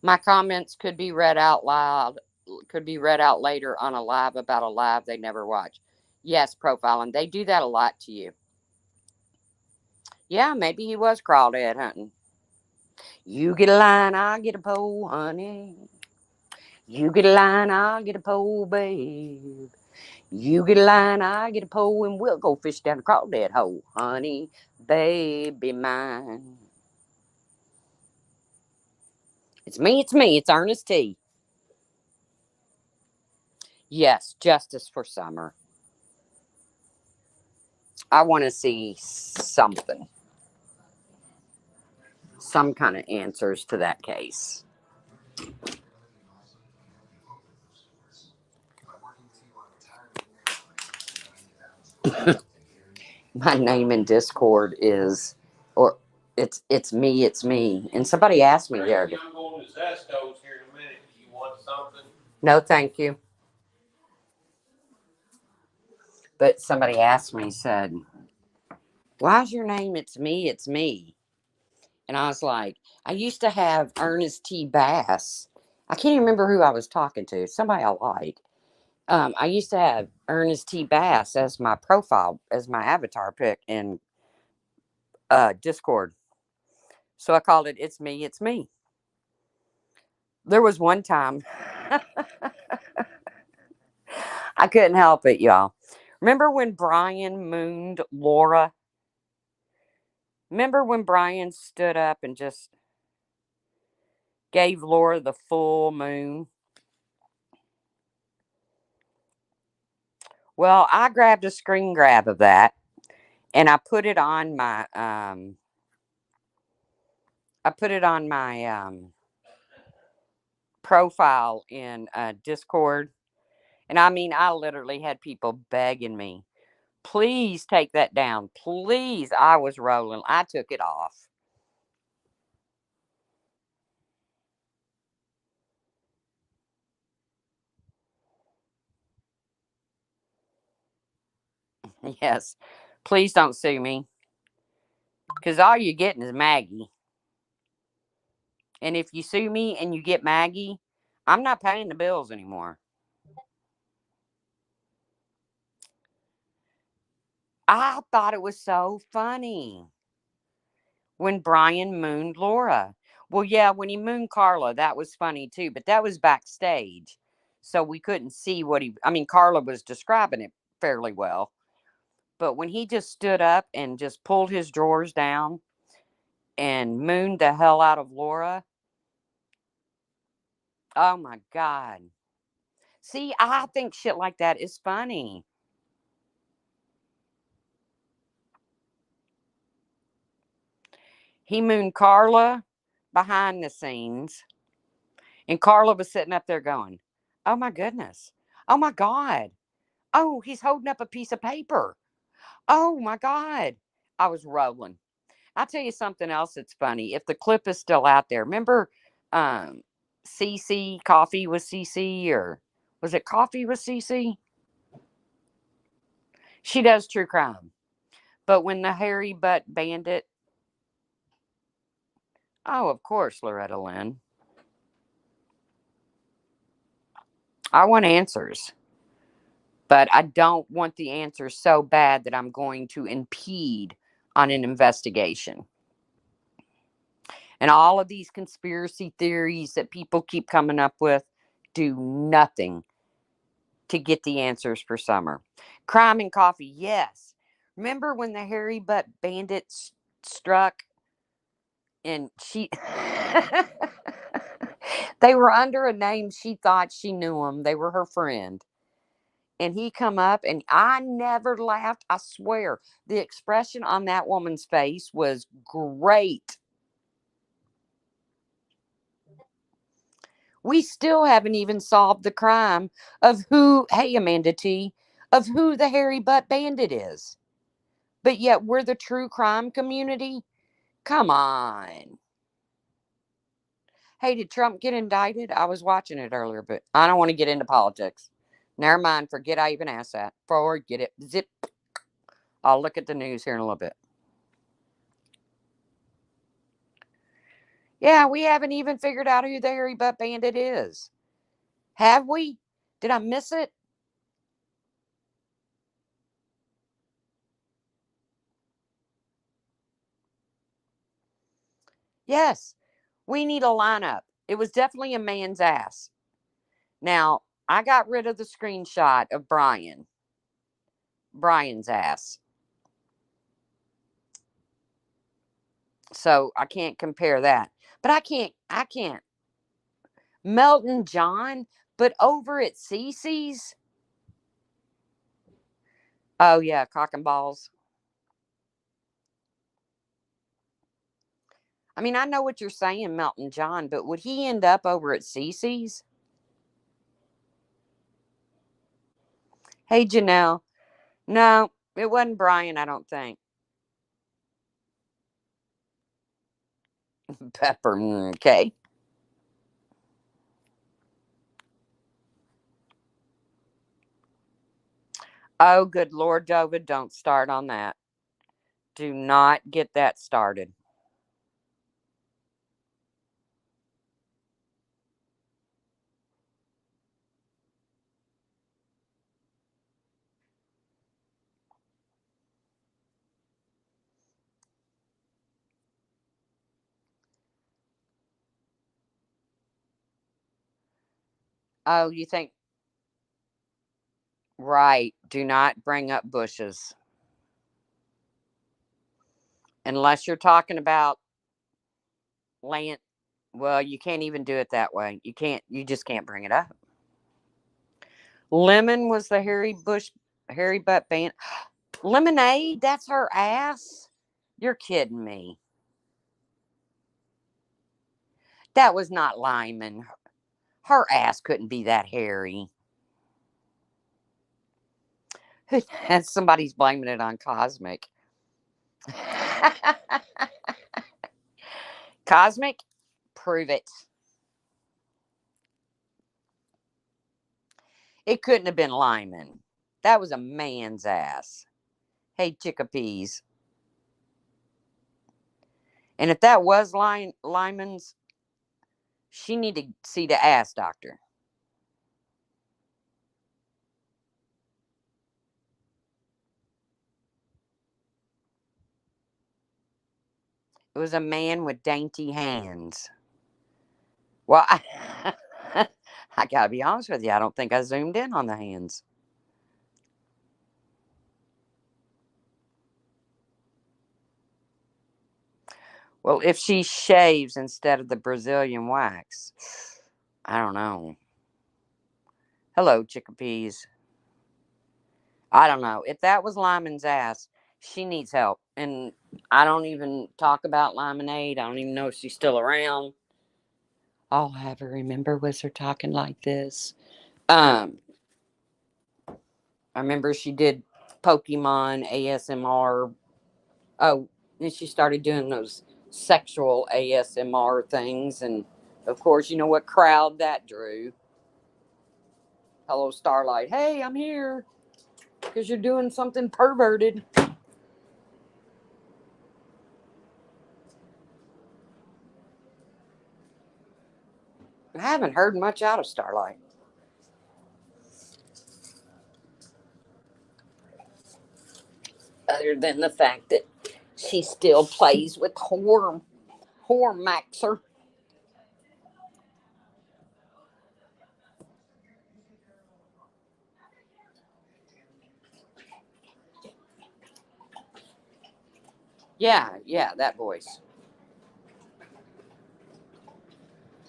My comments could be read out loud, could be read out later on a live about a live they never watch. Yes, profiling. They do that a lot to you. Yeah, maybe he was crawdad hunting. You get a line, I'll get a pole, honey. You get a line, I'll get a pole, babe. You get a line, I'll get a pole, and we'll go fish down the crawdad hole, honey, baby mine. It's Ernest T. Yes, justice for Summer. I want to see something, some kind of answers to that case. My name in Discord is, or it's me. And somebody asked me there. I'm going to Zesco's here in a minute. Do you want something? No, thank you. But somebody asked me, said, "Why's your name? It's me. It's me." And I was like, I used to have Ernest T. Bass. I can't even remember who I was talking to. Somebody I like. I used to have Ernest T. Bass as my profile, as my avatar pic in Discord. So I called it "It's Me, It's Me." There was one time I couldn't help it, y'all. Remember when Brian mooned Laura? Remember when Brian stood up and just gave Laura the full moon? Well, I grabbed a screen grab of that and I put it on my profile in Discord. And I mean, I literally had people begging me, please take that down. Please. I was rolling. I took it off. Yes. Please don't sue me because all you're getting is Maggie. And if you sue me and you get Maggie, I'm not paying the bills anymore. I thought it was so funny when Brian mooned Laura. Well, yeah, when he mooned Carla, that was funny too, but that was backstage. So we couldn't see I mean, Carla was describing it fairly well. But when he just stood up and just pulled his drawers down and mooned the hell out of Laura, oh my God. See, I think shit like that is funny. He mooned Carla behind the scenes, and Carla was sitting up there going, oh my goodness. Oh my God. Oh, he's holding up a piece of paper. Oh my God. I was rolling. I'll tell you something else that's funny. If the clip is still out there, remember CC, Coffee with CC, or was it Coffee with CC? She does true crime. But when the hairy butt bandit, oh, of course, Loretta Lynn. I want answers. But I don't want the answer so bad that I'm going to impede on an investigation. And all of these conspiracy theories that people keep coming up with do nothing to get the answers for Summer. Crime and coffee, yes. Remember when the hairy butt bandits struck and she they were under a name, she thought she knew them. They were her friend. And he come up and I never laughed. I swear. The expression on that woman's face was great. We still haven't even solved the crime of who, hey, Amanda T, of who the hairy butt bandit is. But yet we're the true crime community. Come on. Hey, did Trump get indicted? I was watching it earlier, but I don't want to get into politics. Never mind. Forget I even asked that. Forget it. Zip. I'll look at the news here in a little bit. Yeah, we haven't even figured out who the hairy butt bandit is. Have we? Did I miss it? Yes. We need a lineup. It was definitely a man's ass. Now, I got rid of the screenshot of Brian's ass. So I can't compare that. But I can't. Melton John, but over at Cece's. Oh, yeah, cock and balls. I mean, I know what you're saying, Melton John, but would he end up over at Cece's? Hey, Janelle. No, it wasn't Brian, I don't think. Pepper, okay. Oh, good Lord, David, don't start on that. Do not get that started. Oh, you think, right. Do not bring up bushes. Unless you're talking about land. Well, you can't even do it that way. You just can't bring it up. Lemon was the hairy butt band. Lemonade, that's her ass? You're kidding me. That was not Lyman. Her ass couldn't be that hairy. And somebody's blaming it on Cosmic. Cosmic, prove it. It couldn't have been Lyman. That was a man's ass. Hey, chickpeas. And if that was Lyman's, she need to see the ass doctor. It was a man with dainty hands. Well, I gotta be honest with you. I don't think I zoomed in on the hands. Well, if she shaves instead of the Brazilian wax, I don't know. Hello, chickpeas. I don't know. If that was Lyman's ass, she needs help. And I don't even talk about Lemonade. I don't even know if she's still around. All I ever remember was her talking like this. Um, I remember she did Pokemon ASMR. Oh, and she started doing those sexual ASMR things. And of course, you know what crowd that drew. Hello, Starlight. Hey, I'm here because you're doing something perverted. I haven't heard much out of Starlight. other than the fact that she still plays with Hormaxer. Yeah, that voice.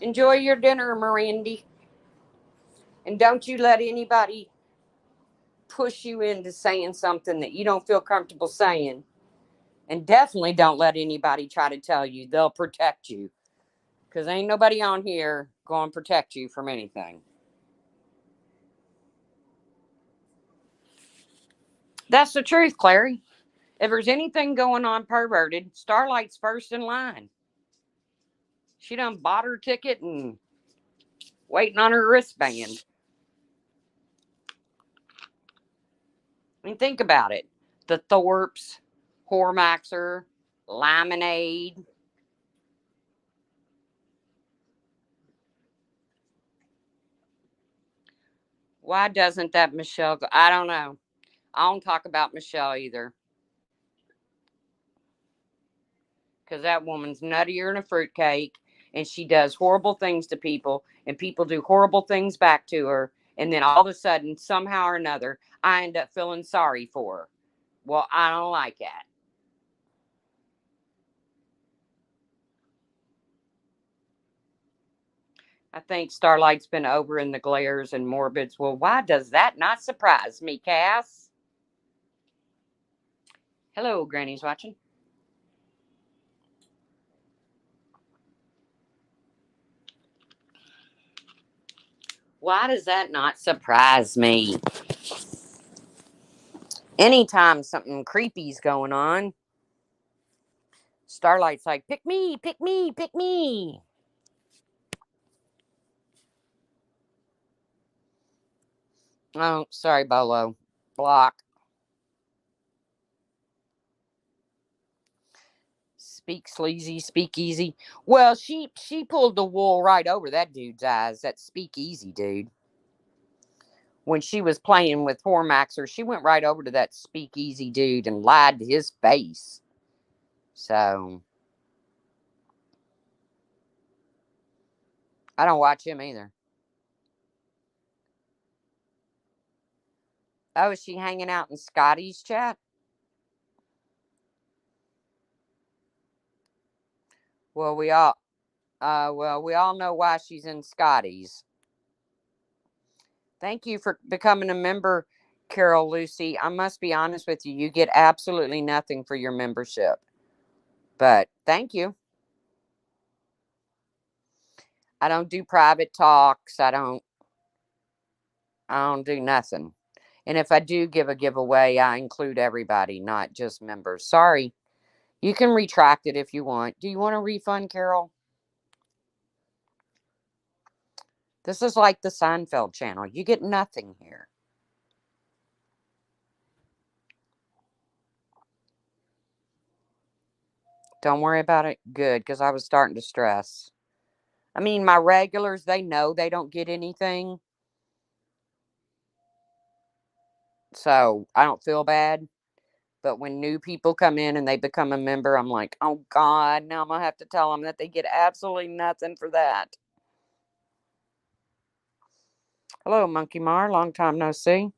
Enjoy your dinner, Mirandy. And don't you let anybody push you into saying something that you don't feel comfortable saying. And definitely don't let anybody try to tell you they'll protect you. Because ain't nobody on here going to protect you from anything. That's the truth, Clary. If there's anything going on perverted, Starlight's first in line. She done bought her ticket and waiting on her wristband. I mean, think about it. The Thorpes, Hormaxer, Lemonade. Why doesn't that Michelle go? I don't know. I don't talk about Michelle either. Because that woman's nuttier than a fruitcake and she does horrible things to people and people do horrible things back to her. And then all of a sudden, somehow or another, I end up feeling sorry for her. Well, I don't like that. I think Starlight's been over in the glares and morbids. Well, why does that not surprise me, Cass? Hello, Granny's watching. Why does that not surprise me? Anytime something creepy's going on, Starlight's like, pick me, pick me, pick me. Oh, sorry, Bolo. Block. Speak sleazy, speak easy. Well, she pulled the wool right over that dude's eyes. That speak easy dude. When she was playing with Hormaxer, she went right over to that speak easy dude and lied to his face. So I don't watch him either. Oh, is she hanging out in Scotty's chat? Well, we all know why she's in Scotty's. Thank you for becoming a member, Carol Lucy. I must be honest with you, you get absolutely nothing for your membership. But thank you. I don't do private talks. I don't do nothing. And if I do give a giveaway, I include everybody, not just members. Sorry. You can retract it if you want. Do you want a refund, Carol? This is like the Seinfeld channel. You get nothing here. Don't worry about it. Good, because I was starting to stress. I mean, my regulars, they know they don't get anything. So I don't feel bad. But when new people come in and they become a member, I'm like, oh God, now I'm going to have to tell them that they get absolutely nothing for that. Hello, Monkey Mar. Long time no see.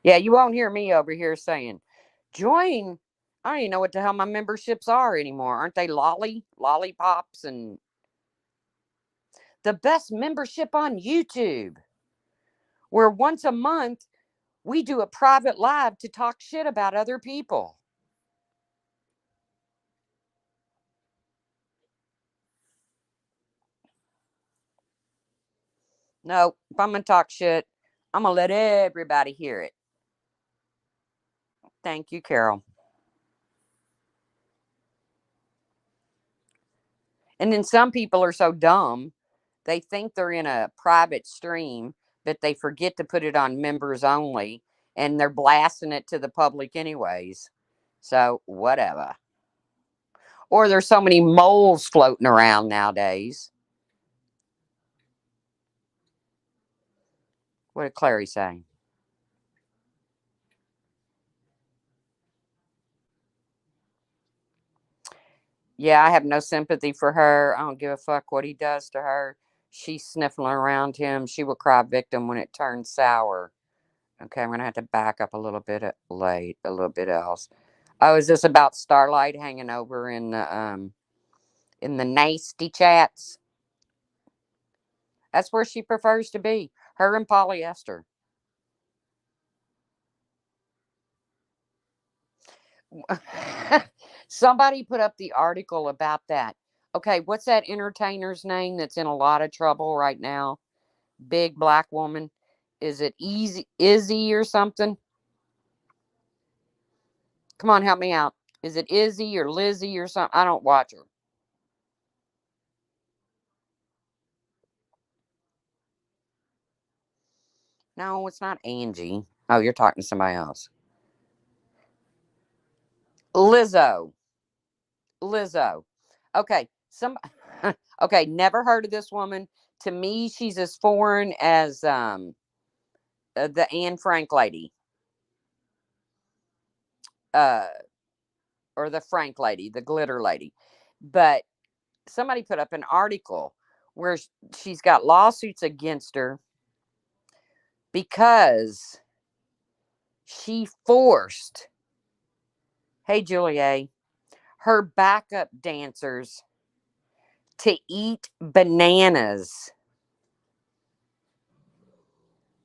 Yeah, you won't hear me over here saying, join. I don't even know what the hell my memberships are anymore. Aren't they lollipops and the best membership on YouTube? Where once a month we do a private live to talk shit about other people. No, if I'm going to talk shit, I'm going to let everybody hear it. Thank you, Carol. And then some people are so dumb, they think they're in a private stream, but they forget to put it on members only, and they're blasting it to the public anyways. So, whatever. Or there's so many moles floating around nowadays. What did Clary say? Yeah, I have no sympathy for her. I don't give a fuck what he does to her. She's sniffling around him. She will cry victim when it turns sour. Okay, I'm gonna have to back up a little bit late, a little bit else. Oh, is this about Starlight hanging over in the nasty chats? That's where she prefers to be. Her and polyester. Somebody put up the article about that. Okay, what's that entertainer's name that's in a lot of trouble right now? Big black woman. Is it Easy Izzy or something? Come on, help me out. Is it Izzy or Lizzie or something? I don't watch her. No, it's not Angie. Oh, you're talking to somebody else. Lizzo. Lizzo. Okay, some. Okay, never heard of this woman. To me, she's as foreign as the Anne Frank lady, uh, or the Frank lady, the glitter lady. But somebody put up an article where she's got lawsuits against her because she forced, hey Julia, her backup dancers to eat bananas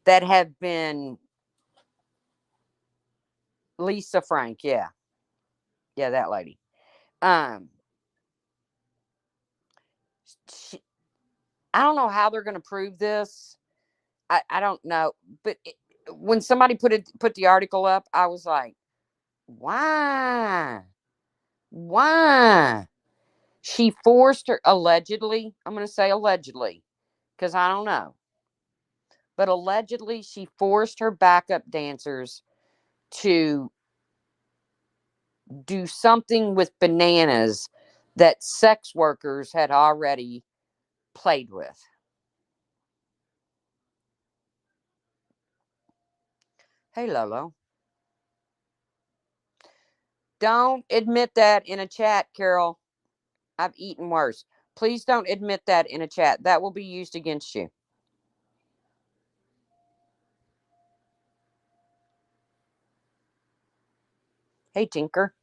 that have been Lisa Frank, yeah. Yeah, that lady. Um she, I don't know how they're going to prove this. I don't know, but when somebody put the article up, I was like, why? Why? She forced her allegedly. I'm going to say allegedly because I don't know. But allegedly, she forced her backup dancers to do something with bananas that sex workers had already played with. Hey, Lolo. Don't admit that in a chat, Carol. I've eaten worse. Please don't admit that in a chat. That will be used against you. Hey, Tinker.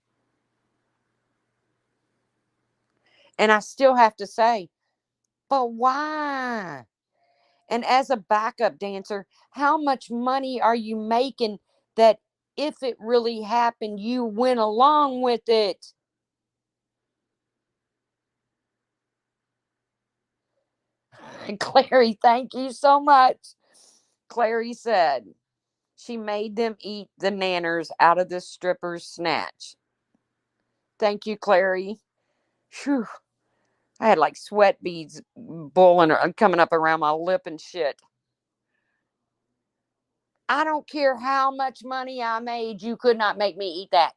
And I still have to say, but why? And as a backup dancer, how much money are you making that if it really happened, you went along with it? Clary, thank you so much. Clary said she made them eat the nanners out of the stripper's snatch. Thank you, Clary. Whew. I had like sweat beads boiling or coming up around my lip and shit. I don't care how much money I made, you could not make me eat that.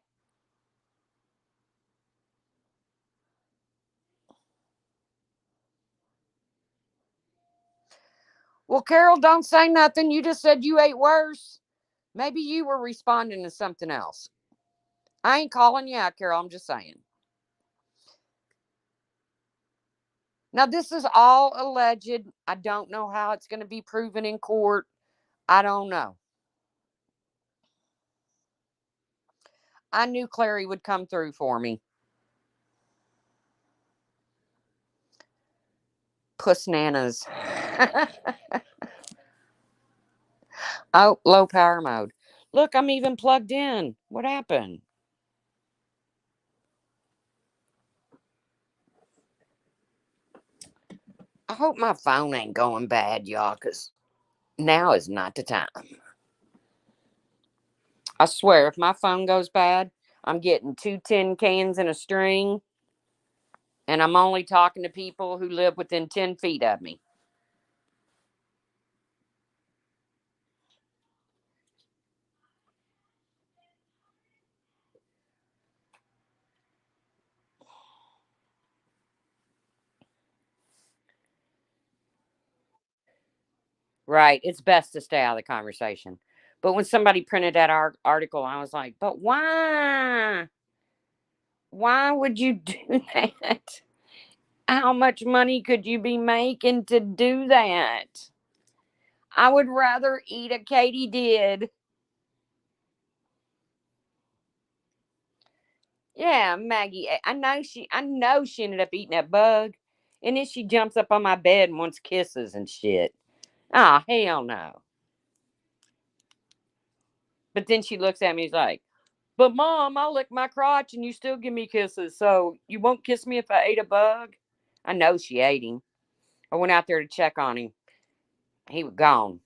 Well, Carol, don't say nothing. You just said you ate worse. Maybe you were responding to something else. I ain't calling you out, Carol. I'm just saying. Now, this is all alleged. I don't know how it's going to be proven in court. I don't know. I knew Clary would come through for me. Puss nanas. Oh, low power mode. Look, I'm even plugged in. What happened? I hope my phone ain't going bad, y'all, because now is not the time. I swear, if my phone goes bad, I'm getting 2 tin cans and a string, and I'm only talking to people who live within 10 feet of me. Right. It's best to stay out of the conversation. But when somebody printed that article, I was like, but why? Why would you do that? How much money could you be making to do that? I would rather eat a katydid. Yeah, Maggie. I know she ended up eating that bug. And then she jumps up on my bed and wants kisses and shit. Oh, hell no. But then she looks at me, and is like, but mom, I'll lick my crotch and you still give me kisses. So you won't kiss me if I ate a bug? I know she ate him. I went out there to check on him. He was gone.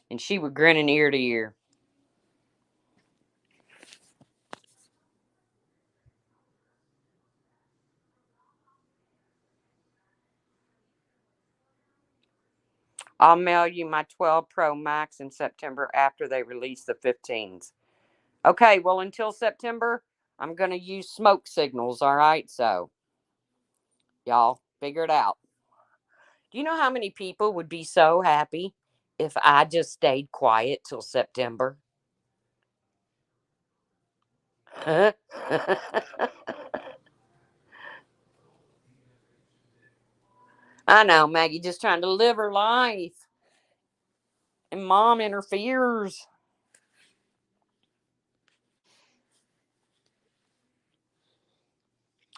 And she was grinning ear to ear. I'll mail you my 12 Pro Max in September after they release the 15s. Okay, well, until September, I'm going to use smoke signals, all right? So, y'all figure it out. Do you know how many people would be so happy if I just stayed quiet till September? I know, Maggie just trying to live her life, and mom interferes.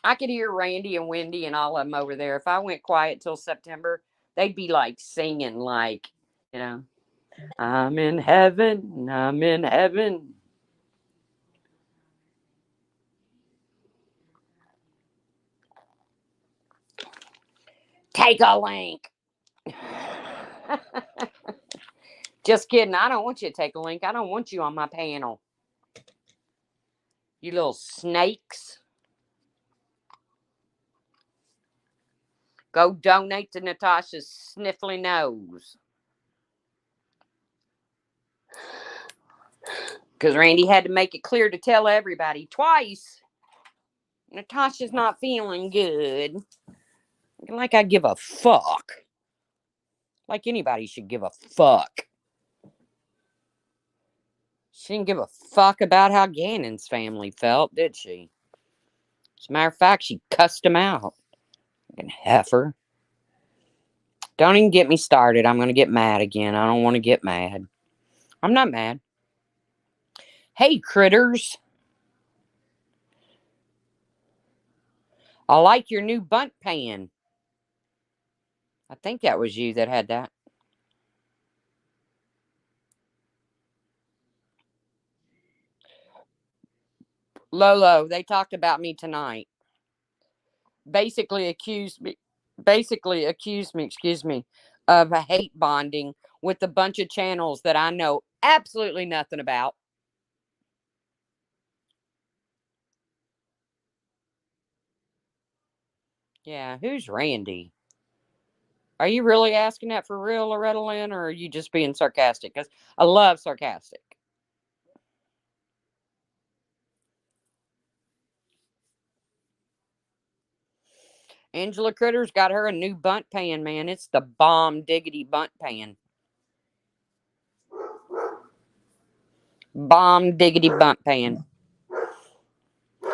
I could hear Randy and Wendy and all of them over there. If I went quiet till September, they'd be like singing, like, you know, I'm in heaven, I'm in heaven. Take a link. Just kidding. I don't want you to take a link. I don't want you on my panel. You little snakes. Go donate to Natasha's sniffly nose. Because Randy had to make it clear to tell everybody twice. Natasha's not feeling good. Like I give a fuck. Like anybody should give a fuck. She didn't give a fuck about how Gannon's family felt, did she? As a matter of fact, she cussed him out. Fucking heifer. Don't even get me started. I'm going to get mad again. I don't want to get mad. I'm not mad. Hey, critters. I like your new bunt pan. I think that was you that had that. Lolo, they talked about me tonight. Basically accused me, excuse me, of a hate bonding with a bunch of channels that I know absolutely nothing about. Yeah, who's Randy? Are you really asking that for real, Loretta Lynn, or are you just being sarcastic? Because I love sarcastic. Angela Critter's got her a new bunt pan, man. It's the bomb diggity bunt pan. Bomb diggity bunt pan.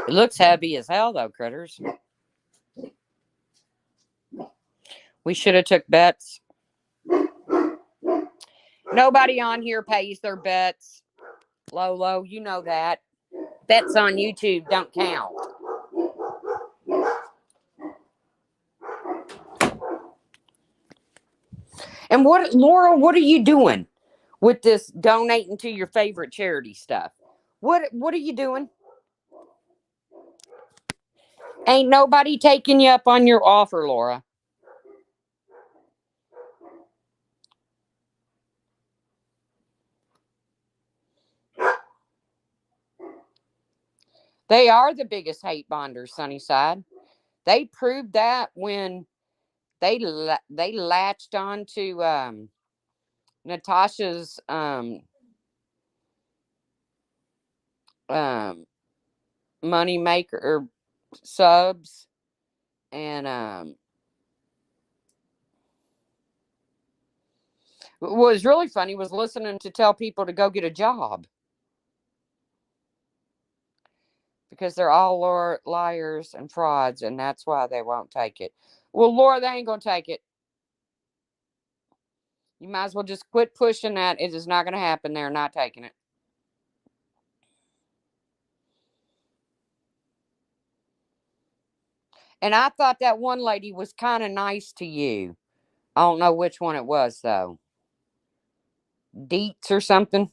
It looks heavy as hell, though, Critters. We should have took bets. Nobody on here pays their bets. Lolo, you know that. Bets on YouTube don't count. And what, Laura, what are you doing with this donating to your favorite charity stuff? What are you doing? Ain't nobody taking you up on your offer, Laura. They are the biggest hate bonders, Sunnyside. They proved that when they latched on to Natasha's um money maker or subs and What was really funny was listening to tell people to go get a job because they're all liars and frauds, and that's why they won't take it. Well, Laura, they ain't going to take it. You might as well just quit pushing that. It is not going to happen. They're not taking it. And I thought that one lady was kind of nice to you. I don't know which one it was, though. Deets or something.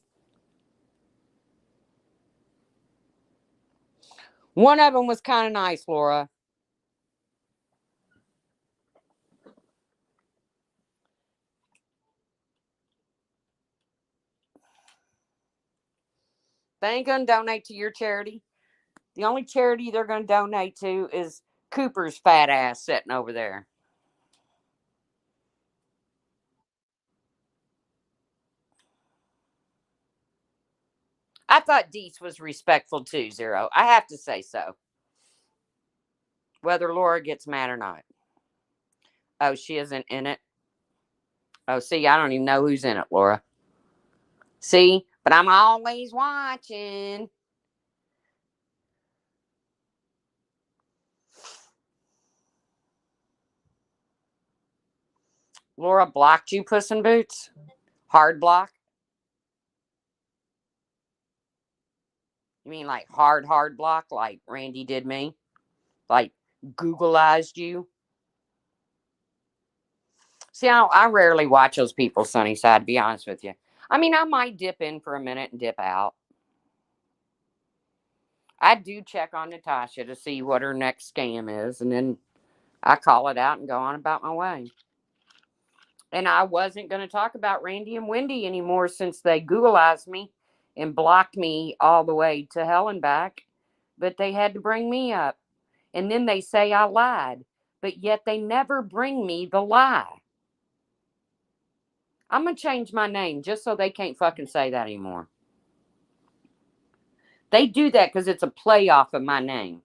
One of them was kind of nice, Laura. They ain't going to donate to your charity. The only charity they're going to donate to is Cooper's fat ass sitting over there. I thought Deets was respectful too, Zero. I have to say so. Whether Laura gets mad or not. Oh, she isn't in it? Oh, see, I don't even know who's in it, Laura. See? But I'm always watching. Laura blocked you, Puss in Boots? Hard block? You mean like hard block, like Randy did me? Like Googleized you? See, I rarely watch those people, Sunnyside, to be honest with you. I mean, I might dip in for a minute and dip out. I do check on Natasha to see what her next scam is, and then I call it out and go on about my way. And I wasn't going to talk about Randy and Wendy anymore since they Googleized me and blocked me all the way to hell and back. But they had to bring me up. And then they say I lied, but yet they never bring me the lie. I'm going to change my name just so they can't fucking say that anymore. They do that because it's a play off of my name.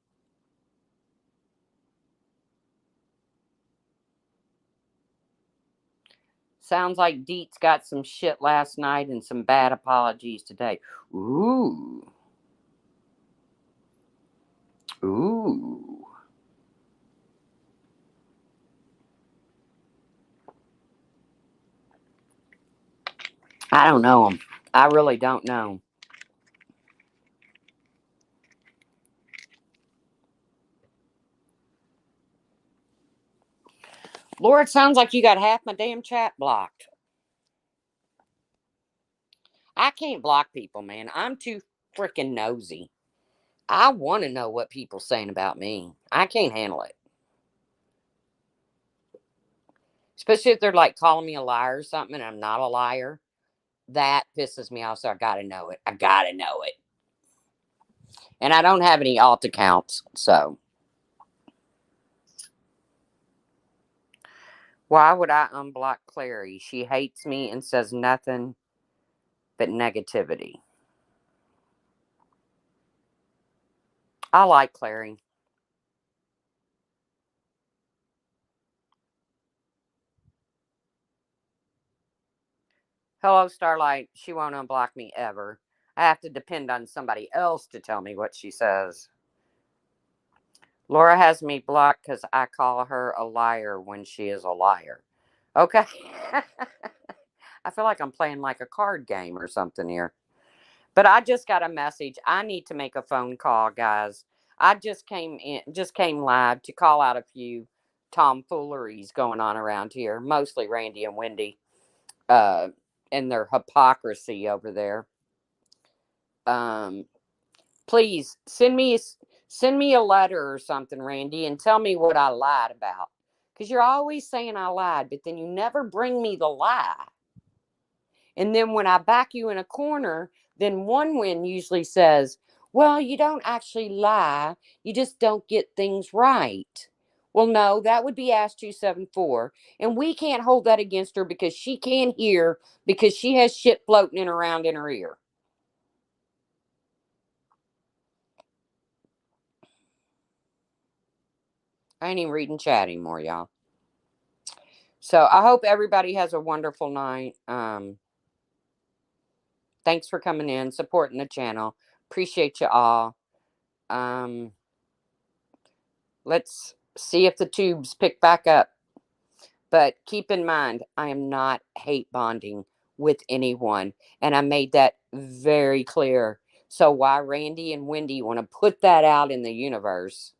Sounds like Deets got some shit last night and some bad apologies today. Ooh. Ooh. I don't know him. I really don't know. Lord, sounds like you got half my damn chat blocked. I can't block people, man. I'm too freaking nosy. I want to know what people saying about me. I can't handle it. Especially if they're like calling me a liar or something and I'm not a liar. That pisses me off. So I got to know it. I got to know it. And I don't have any alt accounts. So why would I unblock Clary? She hates me and says nothing but negativity. I like Clary. Hello, Starlight. She won't unblock me ever. I have to depend on somebody else to tell me what she says. Laura has me blocked because I call her a liar when she is a liar. Okay. I feel like I'm playing like a card game or something here. But I just got a message. I need to make a phone call, guys. I just came live to call out a few tomfooleries going on around here, mostly Randy and Wendy, uh, and their hypocrisy over there. Um, please send me a letter or something, Randy, and tell me what I lied about. Because you're always saying I lied, but then you never bring me the lie. And then when I back you in a corner, then Onewen usually says, well, you don't actually lie. You just don't get things right. Well, no, that would be Ask 274. And we can't hold that against her because she can't hear because she has shit floating in around in her ear. I ain't even reading chat anymore, y'all. So I hope everybody has a wonderful night. Thanks for coming in, supporting the channel. Appreciate you all. Um, let's see if the tubes pick back up. But keep in mind, I am not hate bonding with anyone. And I made that very clear. So why Randy and Wendy want to put that out in the universe?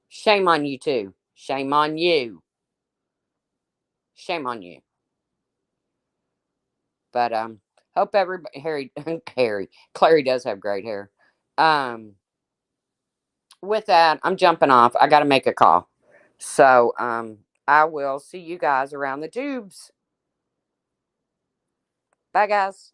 Shame on you too. Shame on you. Shame on you. But hope everybody Harry Clary does have great hair. Um with that, I'm jumping off. I gotta make a call. So I will see you guys around the tubes. Bye guys.